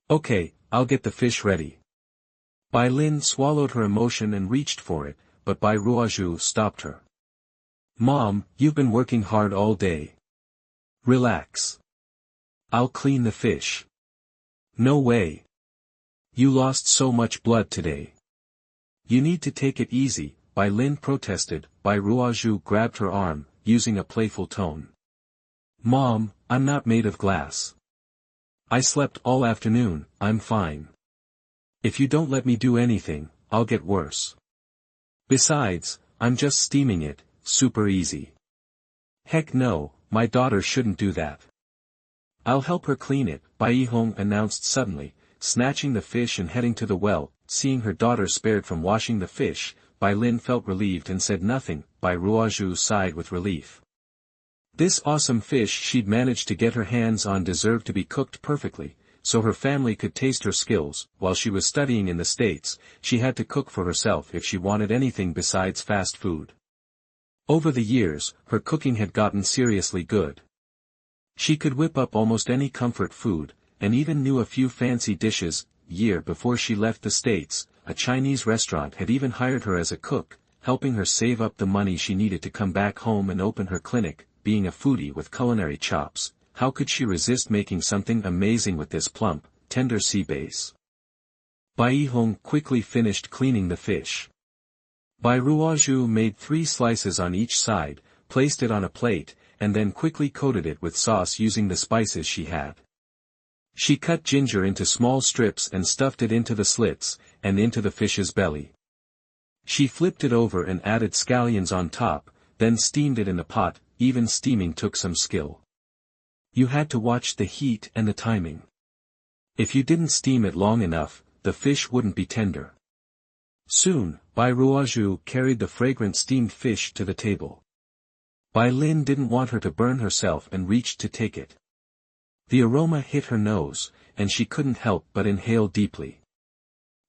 Okay, I'll get the fish ready. Bai Lin swallowed her emotion and reached for it, but Bai Ruozhu stopped her. Mom, you've been working hard all day. Relax. I'll clean the fish. No way. You lost so much blood today. You need to take it easy, Bai Lin protested. Bai Ruozhu grabbed her arm, using a playful tone. Mom, I'm not made of glass. I slept all afternoon, I'm fine. If you don't let me do anything, I'll get worse. Besides, I'm just steaming it, super easy. Heck no, my daughter shouldn't do that. I'll help her clean it, Bai Yihong announced suddenly, snatching the fish and heading to the well. Seeing her daughter spared from washing the fish, Bai Lin felt relieved and said nothing. Bai Ruozhu sighed with relief. This awesome fish she'd managed to get her hands on deserved to be cooked perfectly, so her family could taste her skills. While she was studying in the States, she had to cook for herself if she wanted anything besides fast food. Over the years, her cooking had gotten seriously good. She could whip up almost any comfort food, and even knew a few fancy dishes. Year before she left the States, a Chinese restaurant had even hired her as a cook, helping her save up the money she needed to come back home and open her clinic. Being a foodie with culinary chops, how could she resist making something amazing with this plump, tender sea bass? Bai Yihong quickly finished cleaning the fish. Bai Ruozhu made 3 slices on each side, placed it on a plate, and then quickly coated it with sauce using the spices she had. She cut ginger into small strips and stuffed it into the slits, and into the fish's belly. She flipped it over and added scallions on top, then steamed it in the pot. Even steaming took some skill. You had to watch the heat and the timing. If you didn't steam it long enough, the fish wouldn't be tender. Soon, Bai Ruozhu carried the fragrant steamed fish to the table. Bai Lin didn't want her to burn herself and reached to take it. The aroma hit her nose, and she couldn't help but inhale deeply.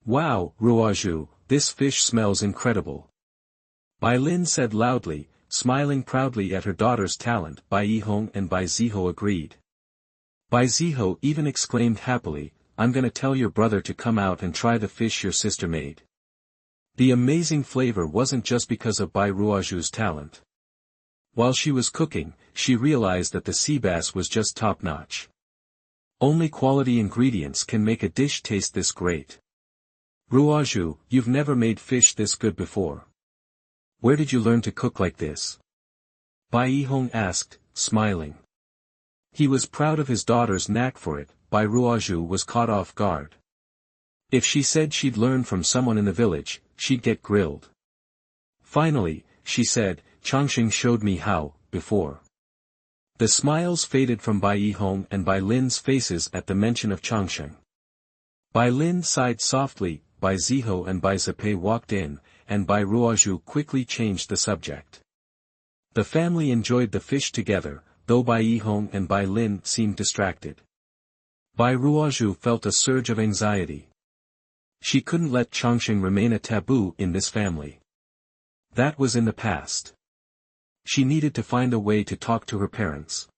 Wow, Ruozhu, this fish smells incredible. Bai Lin said loudly, smiling proudly at her daughter's talent. Bai Yihong and Bai Ziho agreed. Bai Ziho even exclaimed happily, I'm gonna tell your brother to come out and try the fish your sister made. The amazing flavor wasn't just because of Bai Ruozhu's talent. While she was cooking, she realized that the sea bass was just top-notch. Only quality ingredients can make a dish taste this great. Ruozhu, you've never made fish this good before. Where did you learn to cook like this? Bai Yihong asked, smiling. He was proud of his daughter's knack for it. Bai Ruozhu was caught off guard. If she said she'd learned from someone in the village, she'd get grilled. Finally, she said, Changxing showed me how, before. The smiles faded from Bai Yihong and Bai Lin's faces at the mention of Changxing. Bai Lin sighed softly. Bai Ziho and Bai Zapei walked in, and Bai Ruozhu quickly changed the subject. The family enjoyed the fish together, though Bai Yihong and Bai Lin seemed distracted. Bai Ruozhu felt a surge of anxiety. She couldn't let Changxing remain a taboo in this family. That was in the past. She needed to find a way to talk to her parents.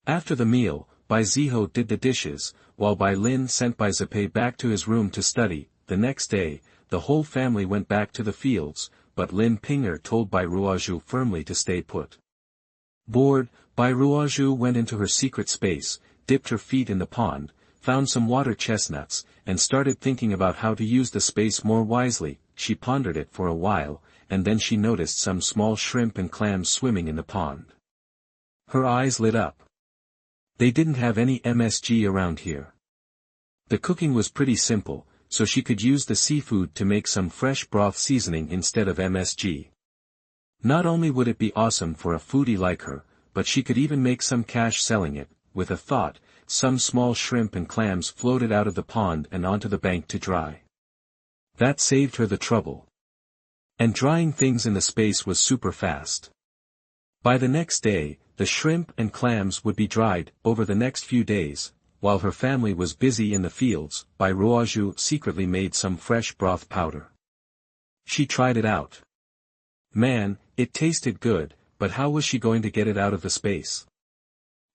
After the meal, Bai Ziho did the dishes, while Bai Lin sent Bai Zapei back to his room to study. The next day, the whole family went back to the fields, but Lin Pinger told Bai Ruozhu firmly to stay put. Bored, Bai Ruozhu went into her secret space, dipped her feet in the pond, found some water chestnuts, and started thinking about how to use the space more wisely. She pondered it for a while, and then she noticed some small shrimp and clams swimming in the pond. Her eyes lit up. They didn't have any MSG around here. The cooking was pretty simple, so she could use the seafood to make some fresh broth seasoning instead of MSG. Not only would it be awesome for a foodie like her, but she could even make some cash selling it. With a thought, some small shrimp and clams floated out of the pond and onto the bank to dry. That saved her the trouble. And drying things in the space was super fast. By the next day, the shrimp and clams would be dried. Over the next few days, while her family was busy in the fields, Bai Ruozhu secretly made some fresh broth powder. She tried it out. Man, it tasted good, but how was she going to get it out of the space?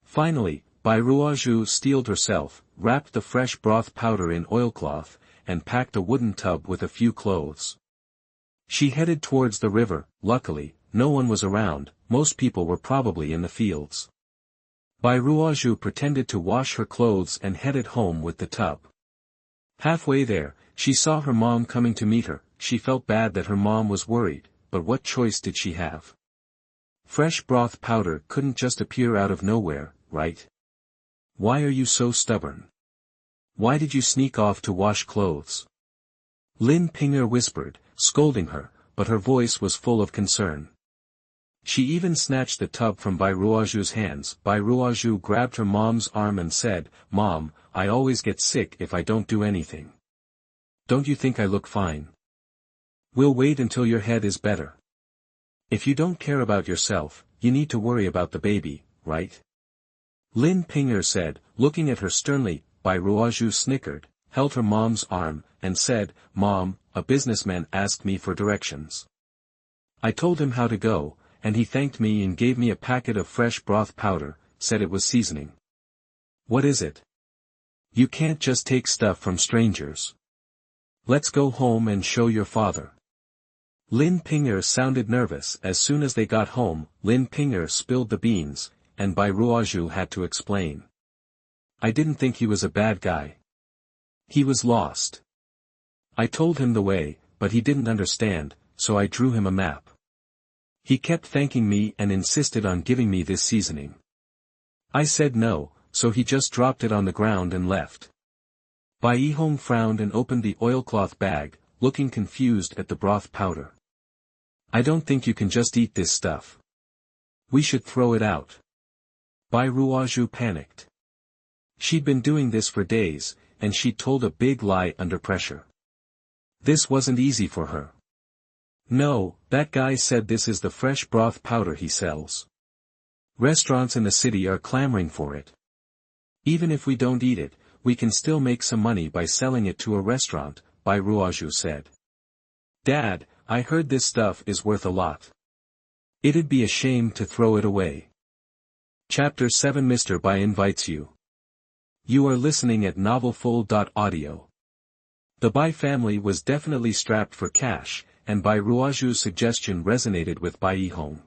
Finally, Bai Ruozhu steeled herself, wrapped the fresh broth powder in oilcloth, and packed a wooden tub with a few clothes. She headed towards the river. Luckily, no one was around, most people were probably in the fields. Bai Ruozhu pretended to wash her clothes and headed home with the tub. Halfway there, she saw her mom coming to meet her. She felt bad that her mom was worried, but what choice did she have? Fresh broth powder couldn't just appear out of nowhere, right? Why are you so stubborn? Why did you sneak off to wash clothes? Lin Pinger whispered, scolding her, but her voice was full of concern. She even snatched the tub from Bai Ruozhu's hands. Bai Ruozhu grabbed her mom's arm and said, "Mom, I always get sick if I don't do anything. Don't you think I look fine? We'll wait until your head is better. If you don't care about yourself, you need to worry about the baby, right?" Lin Pinger said, looking at her sternly. Bai Ruozhu snickered, held her mom's arm, and said, "Mom, a businessman asked me for directions. I told him how to go, and he thanked me and gave me a packet of fresh broth powder, said it was seasoning. What is it? You can't just take stuff from strangers. Let's go home and show your father." Lin Pinger sounded nervous. As soon as they got home, Lin Pinger spilled the beans, and Bai Ruozhu had to explain. "I didn't think he was a bad guy. He was lost. I told him the way, but he didn't understand, so I drew him a map. He kept thanking me and insisted on giving me this seasoning. I said no, so he just dropped it on the ground and left." Bai Yihong frowned and opened the oilcloth bag, looking confused at the broth powder. "I don't think you can just eat this stuff. We should throw it out." Bai Ruozhu panicked. She'd been doing this for days, and she'd told a big lie under pressure. This wasn't easy for her. "No, that guy said this is the fresh broth powder he sells. Restaurants in the city are clamoring for it. Even if we don't eat it, we can still make some money by selling it to a restaurant," Bai Ruozhu said. "Dad, I heard this stuff is worth a lot. It'd be a shame to throw it away." Chapter 7 Mr. Bai invites you. You are listening at novelfull.audio. The Bai family was definitely strapped for cash, and Bai Ruozhu's suggestion resonated with Bai Yihong.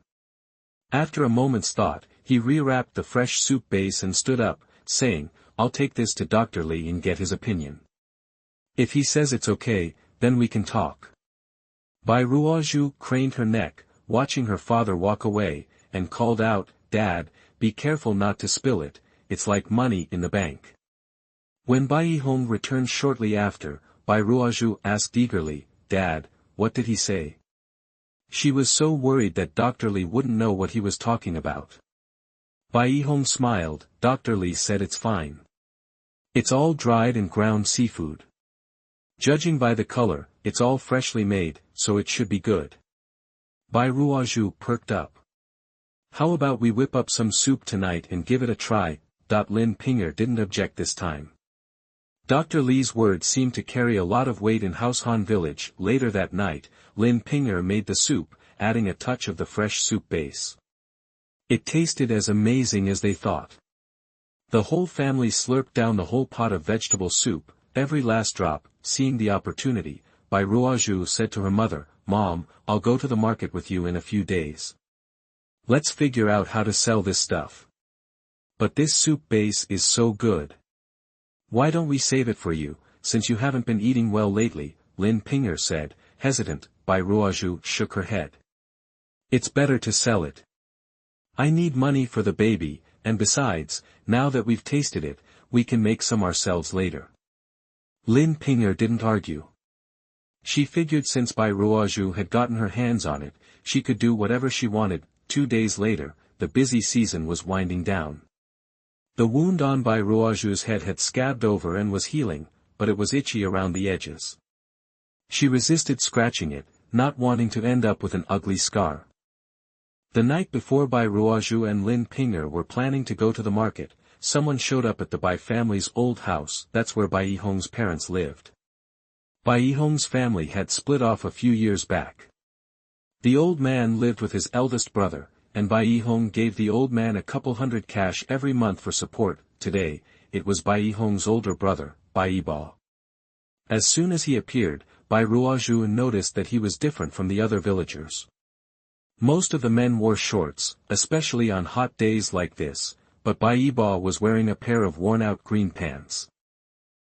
After a moment's thought, he rewrapped the fresh soup base and stood up, saying, "I'll take this to Dr. Li and get his opinion. If he says it's okay, then we can talk." Bai Ruozhu craned her neck, watching her father walk away, and called out, "Dad, be careful not to spill it, it's like money in the bank." When Bai Yihong returned shortly after, Bai Ruozhu asked eagerly, "Dad, what did he say?" She was so worried that Dr. Li wouldn't know what he was talking about. Bai Yihong smiled. "Dr. Li said it's fine. It's all dried and ground seafood. Judging by the color, it's all freshly made, so it should be good." Bai Ruozhu perked up. "How about we whip up some soup tonight and give it a try?" Lin Pinger didn't object this time. Dr. Li's words seemed to carry a lot of weight in Haoshan village. Later that night, Lin Pinger made the soup, adding a touch of the fresh soup base. It tasted as amazing as they thought. The whole family slurped down the whole pot of vegetable soup, every last drop. Seeing the opportunity, Bai Ruozhu said to her mother, "Mom, I'll go to the market with you in a few days. Let's figure out how to sell this stuff. But this soup base is so good. Why don't we save it for you, since you haven't been eating well lately?" Lin Pinger said, hesitant. Bai Ruozhu shook her head. "It's better to sell it. I need money for the baby, and besides, now that we've tasted it, we can make some ourselves later." Lin Ping'er didn't argue. She figured since Bai Ruozhu had gotten her hands on it, she could do whatever she wanted. 2 days later, the busy season was winding down. The wound on Bai Ruozhu's head had scabbed over and was healing, but it was itchy around the edges. She resisted scratching it, not wanting to end up with an ugly scar. The night before Bai Ruozhu and Lin Ping'er were planning to go to the market, someone showed up at the Bai family's old house. That's where Bai Yihong's parents lived. Bai Yihong's family had split off a few years back. The old man lived with his eldest brother, and Bai Yihong gave the old man a couple hundred cash every month for support. Today, it was Bai Yihong's older brother, Bai Yibo. As soon as he appeared, Bai Ruozhu noticed that he was different from the other villagers. Most of the men wore shorts, especially on hot days like this, but Bai Yibo was wearing a pair of worn-out green pants.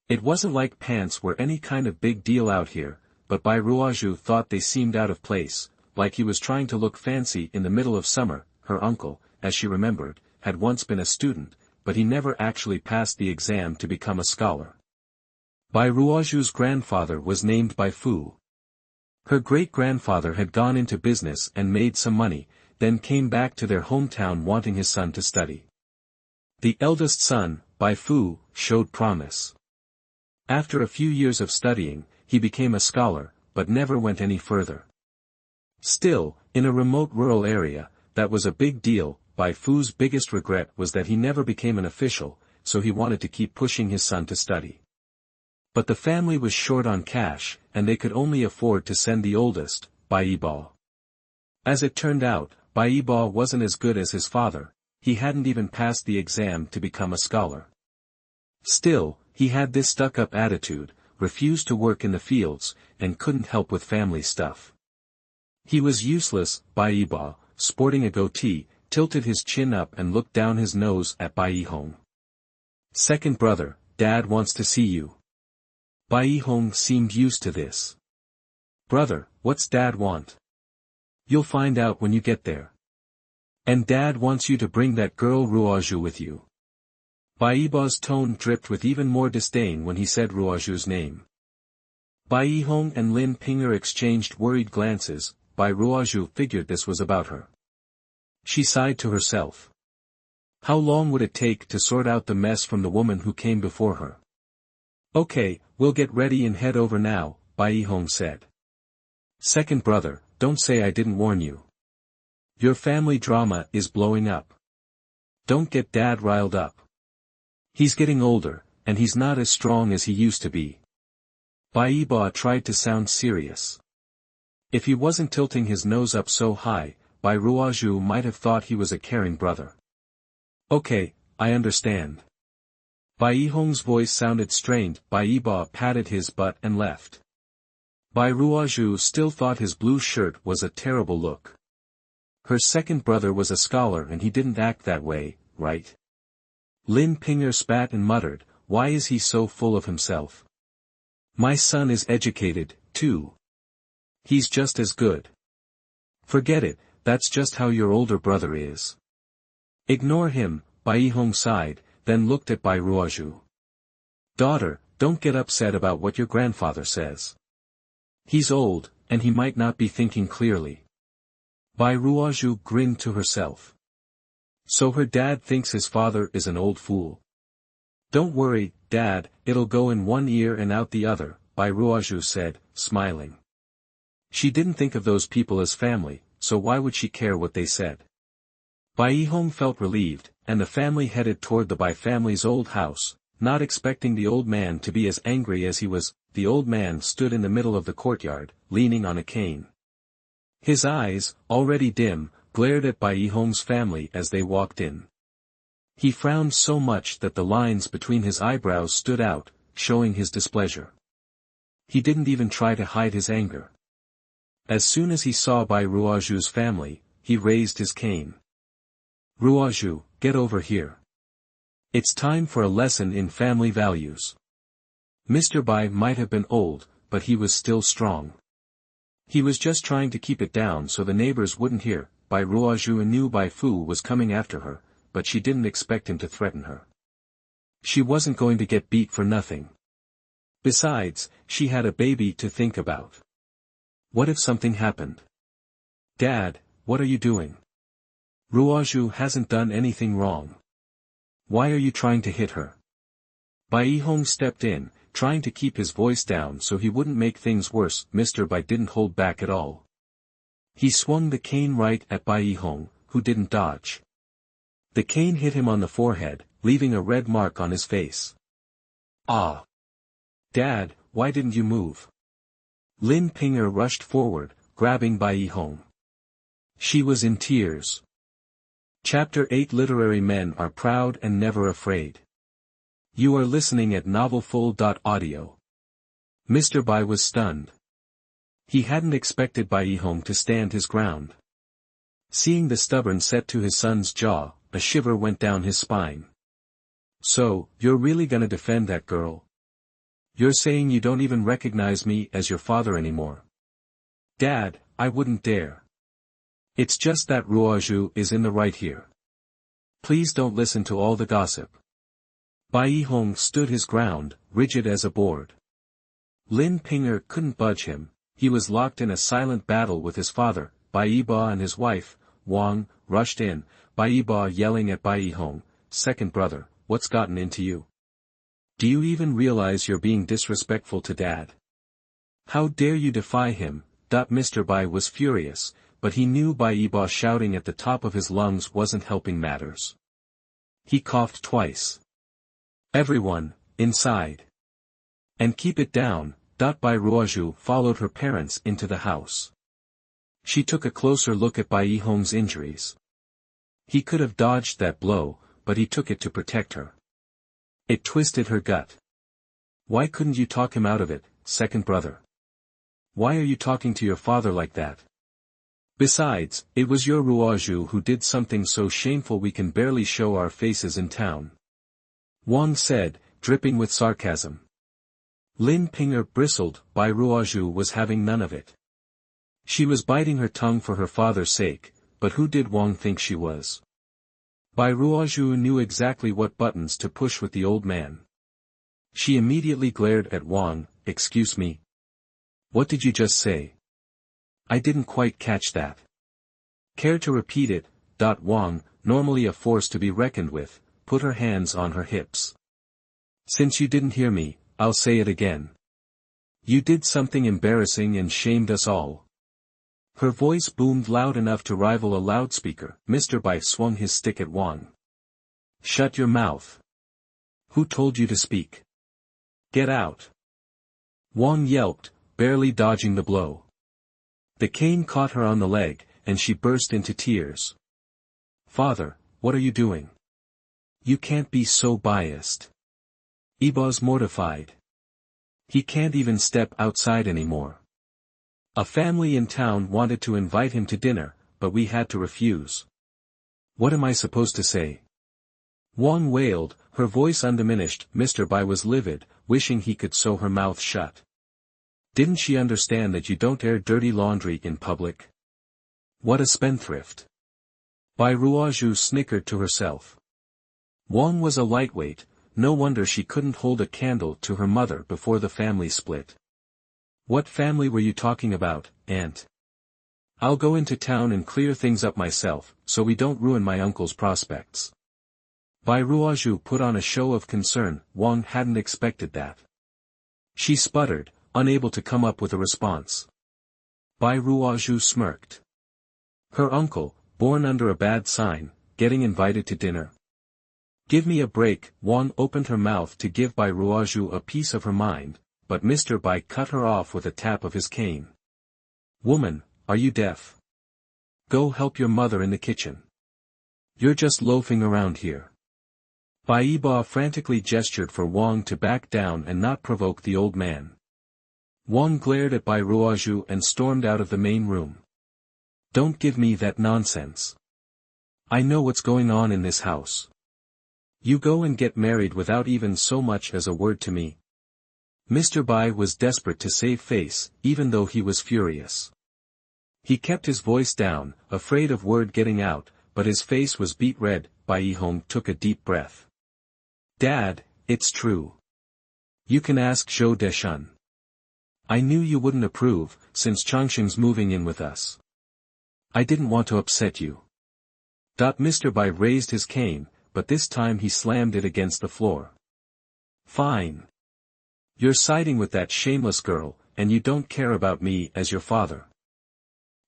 It wasn't like pants were any kind of big deal out here, but Bai Ruozhu thought they seemed out of place, like he was trying to look fancy in the middle of summer. Her uncle, as she remembered, had once been a student, but he never actually passed the exam to become a scholar. Bai Ruozhu's grandfather was named Bai Fu. Her great-grandfather had gone into business and made some money, then came back to their hometown wanting his son to study. The eldest son, Bai Fu, showed promise. After a few years of studying, he became a scholar, but never went any further. Still, in a remote rural area, that was a big deal. Bai Fu's biggest regret was that he never became an official, so he wanted to keep pushing his son to study. But the family was short on cash, and they could only afford to send the oldest, Bai Yibo. As it turned out, Bai Yibo wasn't as good as his father. He hadn't even passed the exam to become a scholar. Still, he had this stuck-up attitude, refused to work in the fields, and couldn't help with family stuff. He was useless. Bai Yibo, sporting a goatee, tilted his chin up and looked down his nose at Bai Yihong. Second brother, Dad wants to see you. Bai Yihong seemed used to this. Brother, what's Dad want? You'll find out when you get there. And Dad wants you to bring that girl Ruozhu with you. Bai Yibo's tone dripped with even more disdain when he said Ruozhu's name. Bai Yihong and Lin Ping'er exchanged worried glances. Bai Ruozhu figured this was about her. She sighed to herself. How long would it take to sort out the mess from the woman who came before her? Okay, we'll get ready and head over now, Bai Yihong said. Second brother, don't say I didn't warn you. Your family drama is blowing up. Don't get Dad riled up. He's getting older, and he's not as strong as he used to be. Bai Yibo tried to sound serious. If he wasn't tilting his nose up so high, Bai Ruozhu might have thought he was a caring brother. Okay, I understand. Bai Yihong's voice sounded strained. Bai Yibo patted his butt and left. Bai Ruozhu still thought his blue shirt was a terrible look. Her second brother was a scholar and he didn't act that way, right? Lin Ping'er spat and muttered, why is he so full of himself? My son is educated, too. He's just as good. Forget it, that's just how your older brother is. Ignore him, Bai Yihong sighed, then looked at Bai Ruozhu. Daughter, don't get upset about what your grandfather says. He's old, and he might not be thinking clearly. Bai Ruozhu grinned to herself. So her dad thinks his father is an old fool. Don't worry, Dad, it'll go in one ear and out the other, Bai Ruozhu said, smiling. She didn't think of those people as family, so why would she care what they said? Bai Yihong felt relieved, and the family headed toward the Bai family's old house, not expecting the old man to be as angry as he was. The old man stood in the middle of the courtyard, leaning on a cane. His eyes, already dim, glared at Bai Yihong's family as they walked in. He frowned so much that the lines between his eyebrows stood out, showing his displeasure. He didn't even try to hide his anger. As soon as he saw Bai Ruozhu's family, he raised his cane. Ruozhu, get over here. It's time for a lesson in family values. Mr. Bai might have been old, but he was still strong. He was just trying to keep it down so the neighbors wouldn't hear. Bai Ruozhu knew Bai Fu was coming after her, but she didn't expect him to threaten her. She wasn't going to get beat for nothing. Besides, she had a baby to think about. What if something happened? Dad, what are you doing? Ruozhu hasn't done anything wrong. Why are you trying to hit her? Bai Hong stepped in, trying to keep his voice down so he wouldn't make things worse. Mr. Bai didn't hold back at all. He swung the cane right at Bai Hong, who didn't dodge. The cane hit him on the forehead, leaving a red mark on his face. Ah! Dad, why didn't you move? Lin Pinger rushed forward, grabbing Bai Hong. She was in tears. Chapter 8 Literary Men are proud and never afraid. You are listening at novelfull.audio. Mr. Bai was stunned. He hadn't expected Bai Hong to stand his ground. Seeing the stubborn set to his son's jaw, a shiver went down his spine. So, you're really gonna defend that girl? You're saying you don't even recognize me as your father anymore? Dad, I wouldn't dare. It's just that Ruozhu is in the right here. Please don't listen to all the gossip. Bai Hong stood his ground, rigid as a board. Lin Pinger couldn't budge him. He was locked in a silent battle with his father. Bai Ba and his wife, Wang, rushed in, Bai Ba yelling at Bai Hong, "Second brother, what's gotten into you? Do you even realize you're being disrespectful to Dad? How dare you defy him?" Mr. Bai was furious, but he knew Bai Ba shouting at the top of his lungs wasn't helping matters. He coughed twice. "Everyone, inside. And keep it down." Bai Ruozhu followed her parents into the house. She took a closer look at Bai Hong's injuries. He could have dodged that blow, but he took it to protect her. It twisted her gut. Why couldn't you talk him out of it, second brother? Why are you talking to your father like that? Besides, it was your Ruozhu who did something so shameful we can barely show our faces in town. Wang said, dripping with sarcasm. Lin Pinger bristled. Bai Ruozhu was having none of it. She was biting her tongue for her father's sake, but who did Wang think she was? Bai Ruozhu knew exactly what buttons to push with the old man. She immediately glared at Wang. "Excuse me? What did you just say? I didn't quite catch that. Care to repeat it?" Wang, normally a force to be reckoned with, put her hands on her hips. "Since you didn't hear me, I'll say it again. You did something embarrassing and shamed us all." Her voice boomed loud enough to rival a loudspeaker. Mr. Bai swung his stick at Wang. "Shut your mouth. Who told you to speak? Get out." Wang yelped, barely dodging the blow. The cane caught her on the leg, and she burst into tears. "Father, what are you doing? You can't be so biased." Iba's mortified. He can't even step outside anymore. A family in town wanted to invite him to dinner, but we had to refuse. What am I supposed to say? Wang wailed, her voice undiminished. Mr. Bai was livid, wishing he could sew her mouth shut. Didn't she understand that you don't air dirty laundry in public? What a spendthrift. Bai Ruozhu snickered to herself. Wang was a lightweight, no wonder she couldn't hold a candle to her mother before the family split. What family were you talking about, Aunt? I'll go into town and clear things up myself, so we don't ruin my uncle's prospects. Bai Ruozhu put on a show of concern. Wang hadn't expected that. She sputtered, unable to come up with a response. Bai Ruozhu smirked. Her uncle, born under a bad sign, getting invited to dinner. Give me a break. Wang opened her mouth to give Bai Ruozhu a piece of her mind, but Mr. Bai cut her off with a tap of his cane. Woman, are you deaf? Go help your mother in the kitchen. You're just loafing around here. Bai Ba frantically gestured for Wang to back down and not provoke the old man. Wang glared at Bai Ruozhu and stormed out of the main room. Don't give me that nonsense. I know what's going on in this house. You go and get married without even so much as a word to me. Mr. Bai was desperate to save face, even though he was furious. He kept his voice down, afraid of word getting out, but his face was beet red. Bai Hong took a deep breath. Dad, it's true. You can ask Zhou Deshun. I knew you wouldn't approve, since Changxing's moving in with us. I didn't want to upset you. Mr. Bai raised his cane, but this time he slammed it against the floor. Fine. You're siding with that shameless girl, and you don't care about me as your father.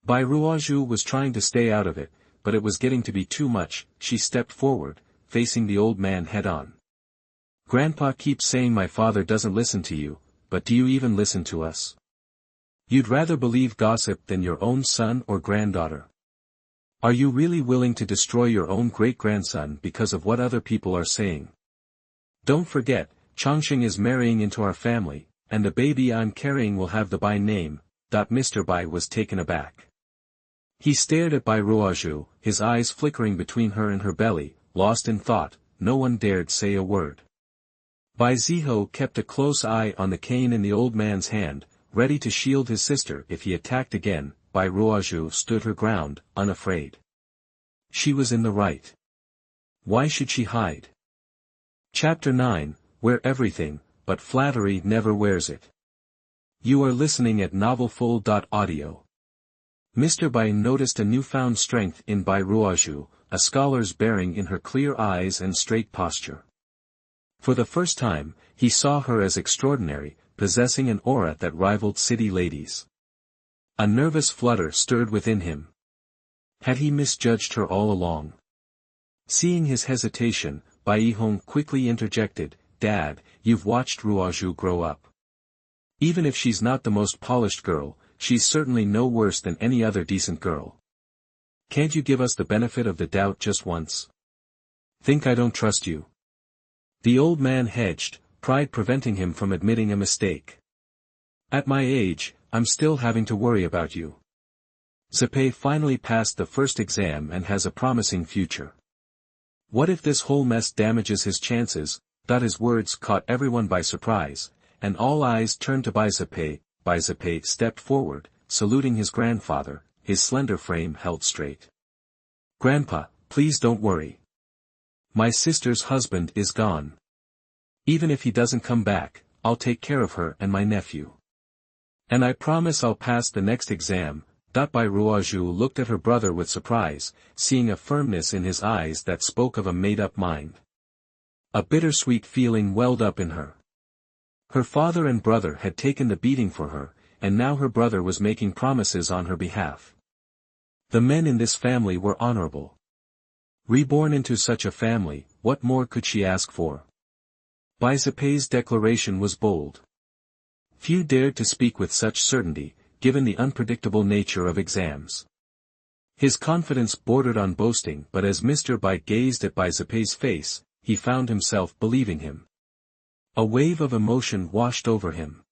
Bai Ruozhu was trying to stay out of it, but it was getting to be too much. She stepped forward, facing the old man head-on. Grandpa keeps saying my father doesn't listen to you, but do you even listen to us? You'd rather believe gossip than your own son or granddaughter. Are you really willing to destroy your own great-grandson because of what other people are saying? Don't forget, Changxing is marrying into our family, and the baby I'm carrying will have the Bai name. Mr. Bai was taken aback. He stared at Bai Ruozhu, his eyes flickering between her and her belly, lost in thought. No one dared say a word. Bai Ziho kept a close eye on the cane in the old man's hand, ready to shield his sister if he attacked again. Bai Ruozhu stood her ground, unafraid. She was in the right. Why should she hide? Chapter 9, Wear everything, but flattery never wears it. You are listening at novelfull.audio. Mr. Bai noticed a newfound strength in Bai Ruozhu, a scholar's bearing in her clear eyes and straight posture. For the first time, he saw her as extraordinary, possessing an aura that rivaled city ladies. A nervous flutter stirred within him. Had he misjudged her all along? Seeing his hesitation, Bai Yihong quickly interjected, Dad, you've watched Ruozhu grow up. Even if she's not the most polished girl, she's certainly no worse than any other decent girl. Can't you give us the benefit of the doubt just once? Think I don't trust you? The old man hedged, pride preventing him from admitting a mistake. At my age, I'm still having to worry about you. Zapei finally passed the first exam and has a promising future. What if this whole mess damages his chances? His words caught everyone by surprise, and all eyes turned to Bai Zapei. Bai Zapei stepped forward, saluting his grandfather, his slender frame held straight. Grandpa, please don't worry. My sister's husband is gone. Even if he doesn't come back, I'll take care of her and my nephew. And I promise I'll pass the next exam. Bai Ruozhu looked at her brother with surprise, seeing a firmness in his eyes that spoke of a made-up mind. A bittersweet feeling welled up in her. Her father and brother had taken the beating for her, and now her brother was making promises on her behalf. The men in this family were honorable. Reborn into such a family, what more could she ask for? Bai Zapei's declaration was bold. Few dared to speak with such certainty, given the unpredictable nature of exams. His confidence bordered on boasting, but as Mr. Bai gazed at Bai Zapei's face, he found himself believing him. A wave of emotion washed over him.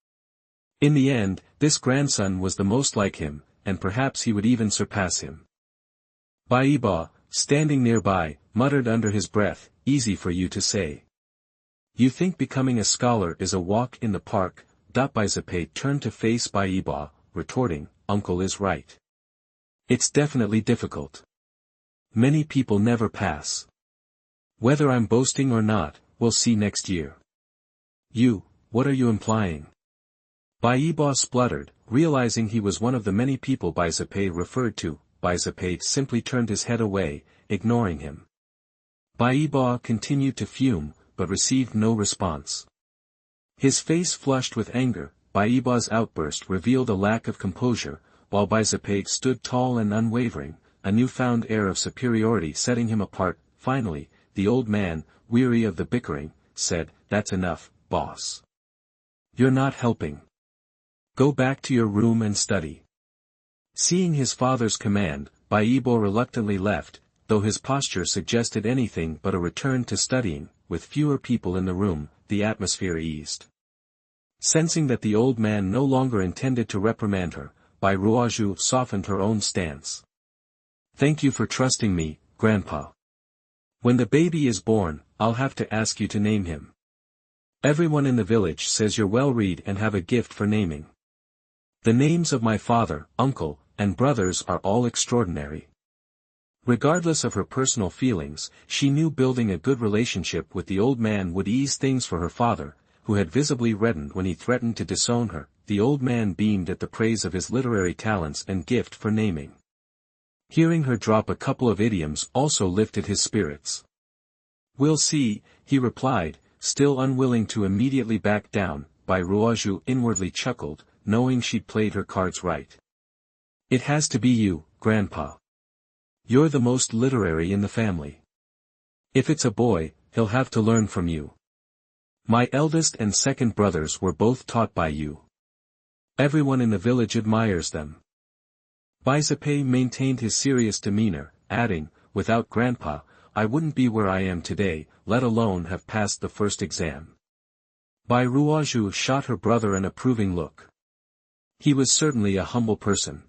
In the end, this grandson was the most like him, and perhaps he would even surpass him. Bai Yibo, standing nearby, muttered under his breath, easy for you to say. You think becoming a scholar is a walk in the park? Bai Zapei turned to face Bai Yibo, retorting, Uncle is right. It's definitely difficult. Many people never pass. Whether I'm boasting or not, we'll see next year. What are you implying? Bai Yibo spluttered, realizing he was one of the many people Bai Zapei referred to. Bai Zapei simply turned his head away, ignoring him. Bai Yibo continued to fume, but received no response. His face flushed with anger. Bai Yibo's outburst revealed a lack of composure, while Bai Zapei stood tall and unwavering, a newfound air of superiority setting him apart. Finally, the old man, weary of the bickering, said, That's enough, boss. You're not helping. Go back to your room and study. Seeing his father's command, Bai Yibo reluctantly left, though his posture suggested anything but a return to studying. With fewer people in the room, the atmosphere eased. Sensing that the old man no longer intended to reprimand her, Bai Ruozhu softened her own stance. Thank you for trusting me, Grandpa. When the baby is born, I'll have to ask you to name him. Everyone in the village says you're well-read and have a gift for naming. The names of my father, uncle, and brothers are all extraordinary. Regardless of her personal feelings, she knew building a good relationship with the old man would ease things for her father. who had visibly reddened when he threatened to disown her. The old man beamed at the praise of his literary talents and gift for naming. Hearing her drop a couple of idioms also lifted his spirits. "We'll see," he replied, still unwilling to immediately back down. Bai Ruozhu inwardly chuckled, knowing she'd played her cards right. "It has to be you, Grandpa. You're the most literary in the family. If it's a boy, he'll have to learn from you. My eldest and second brothers were both taught by you. Everyone in the village admires them." Bai Zipai maintained his serious demeanor, adding, "Without Grandpa, I wouldn't be where I am today, let alone have passed the first exam." Bai Ruozhu shot her brother an approving look. He was certainly a humble person.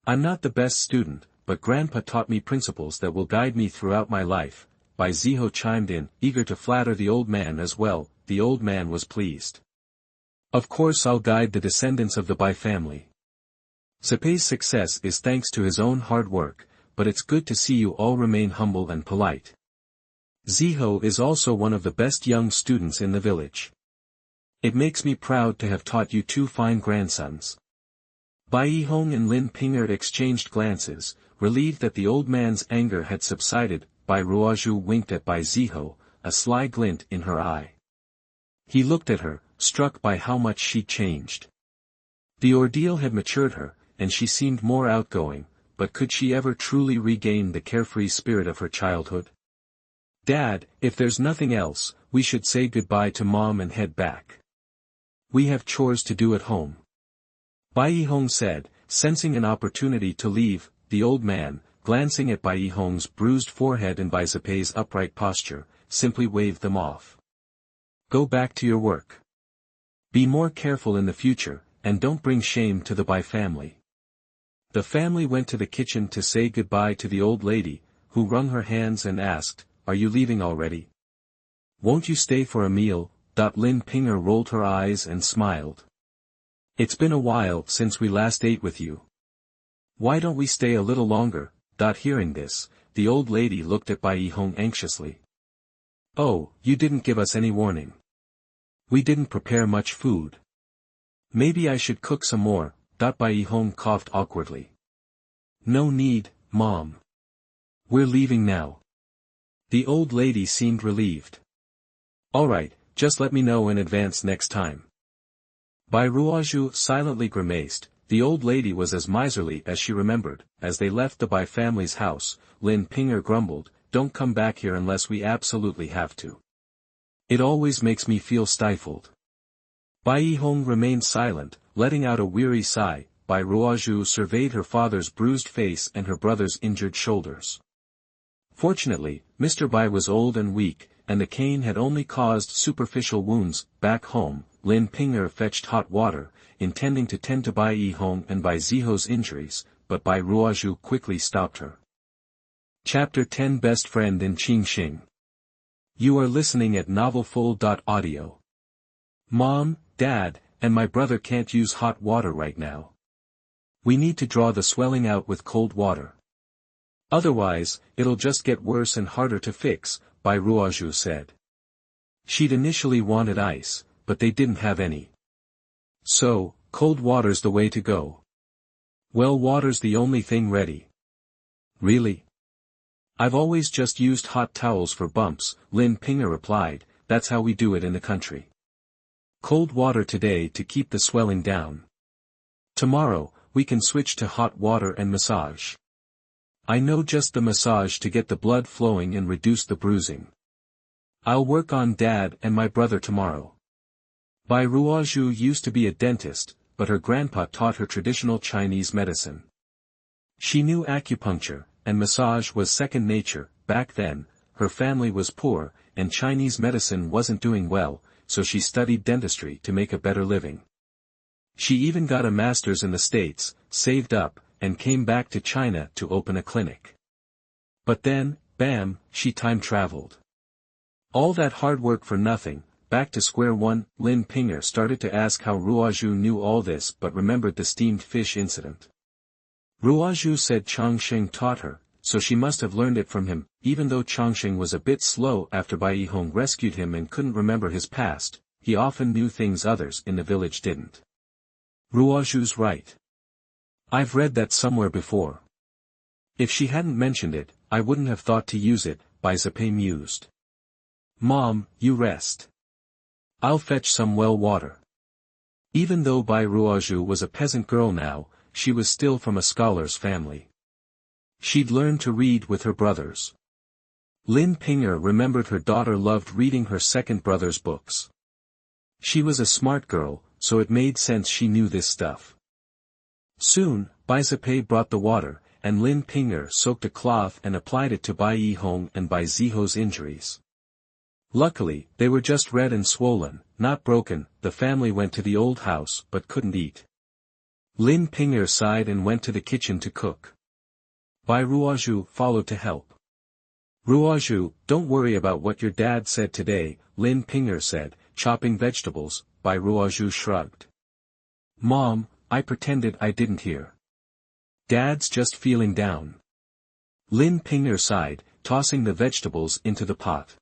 "I'm not the best student, but Grandpa taught me principles that will guide me throughout my life." Bai Ziho chimed in, eager to flatter the old man as well. The old man was pleased. "Of course I'll guide the descendants of the Bai family. Zipei's success is thanks to his own hard work, but it's good to see you all remain humble and polite. Ziho is also one of the best young students in the village. It makes me proud to have taught you two fine grandsons." Bai Yihong and Lin Pinger exchanged glances, relieved that the old man's anger had subsided. Bai Ruozhu winked at Bai Ziho, a sly glint in her eye. He looked at her, struck by how much she'd changed. The ordeal had matured her, and she seemed more outgoing, but could she ever truly regain the carefree spirit of her childhood? "Dad, if there's nothing else, we should say goodbye to Mom and head back. We have chores to do at home." Bai Yihong said, sensing an opportunity to leave. The old man, glancing at Bai Yihong's bruised forehead and Bai Zipei's upright posture, simply waved them off. "Go back to your work. Be more careful in the future, and don't bring shame to the Bai family." The family went to the kitchen to say goodbye to the old lady, who wrung her hands and asked, "Are you leaving already? Won't you stay for a meal?" Lin Pinger rolled her eyes and smiled. "It's been a while since we last ate with you. Why don't we stay a little longer?" Hearing this, the old lady looked at Bai Yihong anxiously. "Oh, you didn't give us any warning. We didn't prepare much food. Maybe I should cook some more." Bai Yihong coughed awkwardly. "No need, Mom. We're leaving now." The old lady seemed relieved. "All right, just let me know in advance next time." Bai Ruozhu silently grimaced. The old lady was as miserly as she remembered. As they left the Bai family's house, Lin Pinger grumbled, "Don't come back here unless we absolutely have to. It always makes me feel stifled." Bai Yihong remained silent, letting out a weary sigh. Bai Ruozhu surveyed her father's bruised face and her brother's injured shoulders. Fortunately, Mr. Bai was old and weak, and the cane had only caused superficial wounds. Back home, Lin Pinger fetched hot water, intending to tend to Bai Yihong and Bai Ziho's injuries, but Bai Ruozhu quickly stopped her. Chapter 10 Best Friend in Qing. You are listening at novelfull.audio. Mom, Dad, and my brother can't use hot water right now. We need to draw the swelling out with cold water. Otherwise, it'll just get worse and harder to fix, Bai Ruozhu said. She'd initially wanted ice, but they didn't have any. So, cold water's the way to go. Well, water's the only thing ready. Really? I've always just used hot towels for bumps, Lin Pinger replied. That's how we do it in the country. Cold water today to keep the swelling down. Tomorrow, we can switch to hot water and massage. I know just the massage to get the blood flowing and reduce the bruising. I'll work on Dad and my brother tomorrow. Bai Ruozhu used to be a dentist, but her grandpa taught her traditional Chinese medicine. She knew acupuncture, and massage was second nature. Back then, her family was poor, and Chinese medicine wasn't doing well, so she studied dentistry to make a better living. She even got a master's in the States, saved up, and came back to China to open a clinic. But then, bam, she time traveled. All that hard work for nothing. Back to square one. Lin Pinger started to ask how Ruozhu knew all this but remembered the steamed fish incident. Ruozhu said Changsheng taught her, so she must have learned it from him, even though Changsheng was a bit slow after Bai Yihong rescued him and couldn't remember his past. he often knew things others in the village didn't. Ruozhu's right. I've read that somewhere before. If she hadn't mentioned it, I wouldn't have thought to use it, Bai Ruozhu mused. Mom, you rest. I'll fetch some well water. Even though Bai Ruozhu was a peasant girl now, she was still from a scholar's family. She'd learned to read with her brothers. Lin Pinger remembered her daughter loved reading her second brother's books. She was a smart girl, so it made sense she knew this stuff. Soon, Bai Ruozhu brought the water, and Lin Pinger soaked a cloth and applied it to Bai Yihong and Bai Ziho's injuries. Luckily, they were just red and swollen, not broken. The family went to the old house but couldn't eat. Lin Pinger sighed and went to the kitchen to cook. Bai Ruozhu followed to help. Ruozhu, don't worry about what your dad said today, Lin Pinger said, chopping vegetables. Bai Ruozhu shrugged. Mom, I pretended I didn't hear. Dad's just feeling down. Lin Pinger sighed, tossing the vegetables into the pot.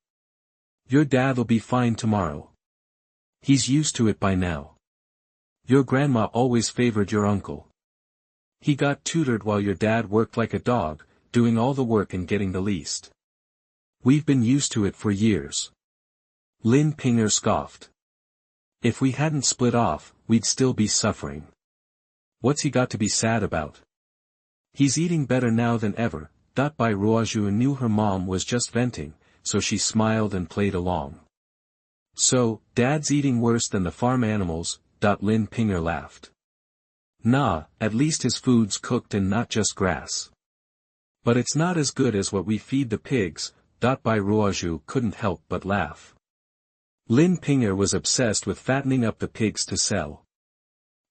Your dad'll be fine tomorrow. He's used to it by now. Your grandma always favored your uncle. He got tutored while your dad worked like a dog, doing all the work and getting the least. We've been used to it for years. Lin Pinger scoffed. If we hadn't split off, we'd still be suffering. What's he got to be sad about? He's eating better now than ever. Bai Ruozhu knew her mom was just venting, so she smiled and played along. So, Dad's eating worse than the farm animals. Lin Pinger laughed. Nah, at least his food's cooked and not just grass. But it's not as good as what we feed the pigs. Bai Ruozhu couldn't help but laugh. Lin Pinger was obsessed with fattening up the pigs to sell.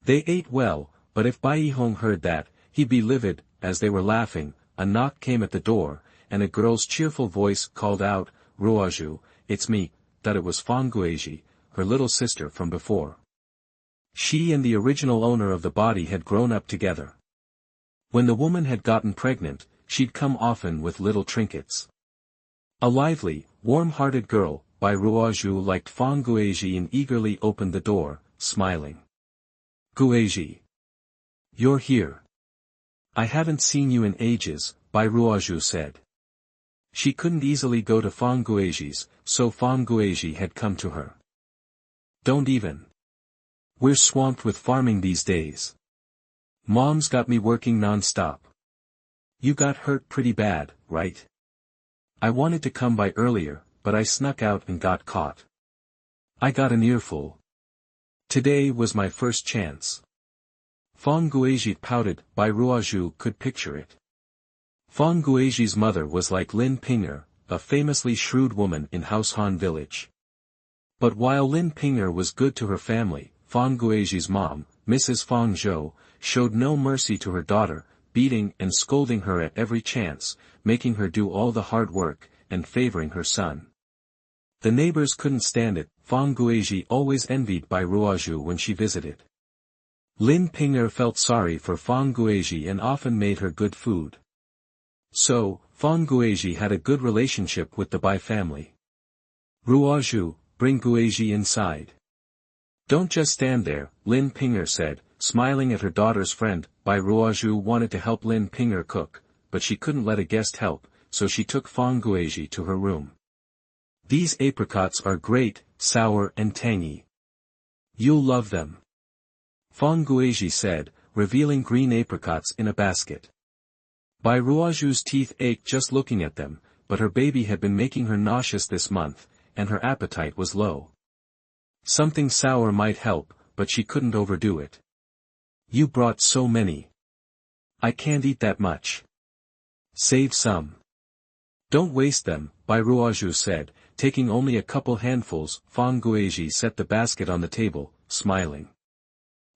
They ate well, but if Bai Yihong heard that, he'd be livid. As they were laughing, a knock came at the door, and a girl's cheerful voice called out, Ruozhu, it's me. It was Fang Guizhi, her little sister from before. She and the original owner of the body had grown up together. When the woman had gotten pregnant, she'd come often with little trinkets. A lively, warm-hearted girl, Bai Ruozhu liked Fang Guizhi and eagerly opened the door, smiling. Guizhi. You're here. I haven't seen you in ages, Bai Ruozhu said. She couldn't easily go to Fang Guizhi's, so Fang Guizhi had come to her. Don't even. We're swamped with farming these days. Mom's got me working non-stop. You got hurt pretty bad, right? I wanted to come by earlier, but I snuck out and got caught. I got an earful. Today was my first chance. Fang Guizhi pouted. Bai Ruozhu could picture it. Fang Guizhi's mother was like Lin Pinger, a famously shrewd woman in Haoshan village. But while Lin Pinger was good to her family, Fang Guizhi's mom, Mrs. Fang Zhou, showed no mercy to her daughter, beating and scolding her at every chance, making her do all the hard work, and favoring her son. The neighbors couldn't stand it. Fang Guizhi always envied Bai Ruozhu when she visited. Lin Pinger felt sorry for Fang Guizhi and often made her good food. So, Fang Guizhi had a good relationship with the Bai family. Ruozhu, bring Guizhi inside. Don't just stand there, Lin Pinger said, smiling at her daughter's friend. Bai Ruozhu wanted to help Lin Pinger cook, but she couldn't let a guest help, so she took Fang Guizhi to her room. These apricots are great, sour and tangy. You'll love them. Fang Guizhi said, revealing green apricots in a basket. Bai Ruozhu's teeth ached just looking at them, but her baby had been making her nauseous this month, and her appetite was low. Something sour might help, but she couldn't overdo it. You brought so many. I can't eat that much. Save some. Don't waste them, Bai Ruozhu said, taking only a couple handfuls. Fang Guizhi set the basket on the table, smiling.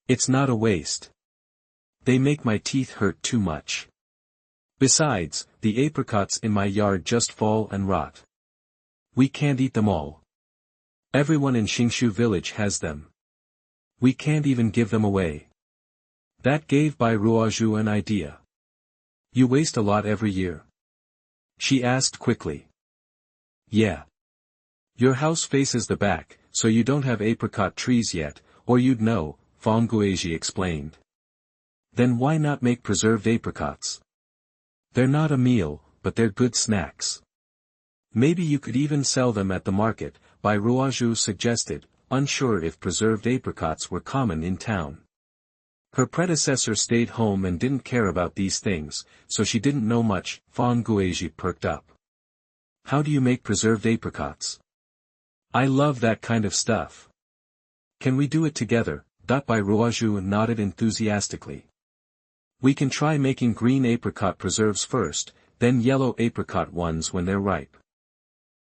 It's not a waste. They make my teeth hurt too much. Besides, the apricots in my yard just fall and rot. We can't eat them all. Everyone in Qingshu village has them. We can't even give them away. That gave Bai Ruozhu an idea. You waste a lot every year? She asked quickly. Yeah. Your house faces the back, so you don't have apricot trees yet, or you'd know, Feng Guizhi explained. Then why not make preserved apricots? They're not a meal, but they're good snacks. Maybe you could even sell them at the market, Bai Ruozhu suggested, unsure if preserved apricots were common in town. Her predecessor stayed home and didn't care about these things, so she didn't know much. Feng Guizhi perked up. How do you make preserved apricots? I love that kind of stuff. Can we do it together? Bai Ruozhu nodded enthusiastically. We can try making green apricot preserves first, then yellow apricot ones when they're ripe.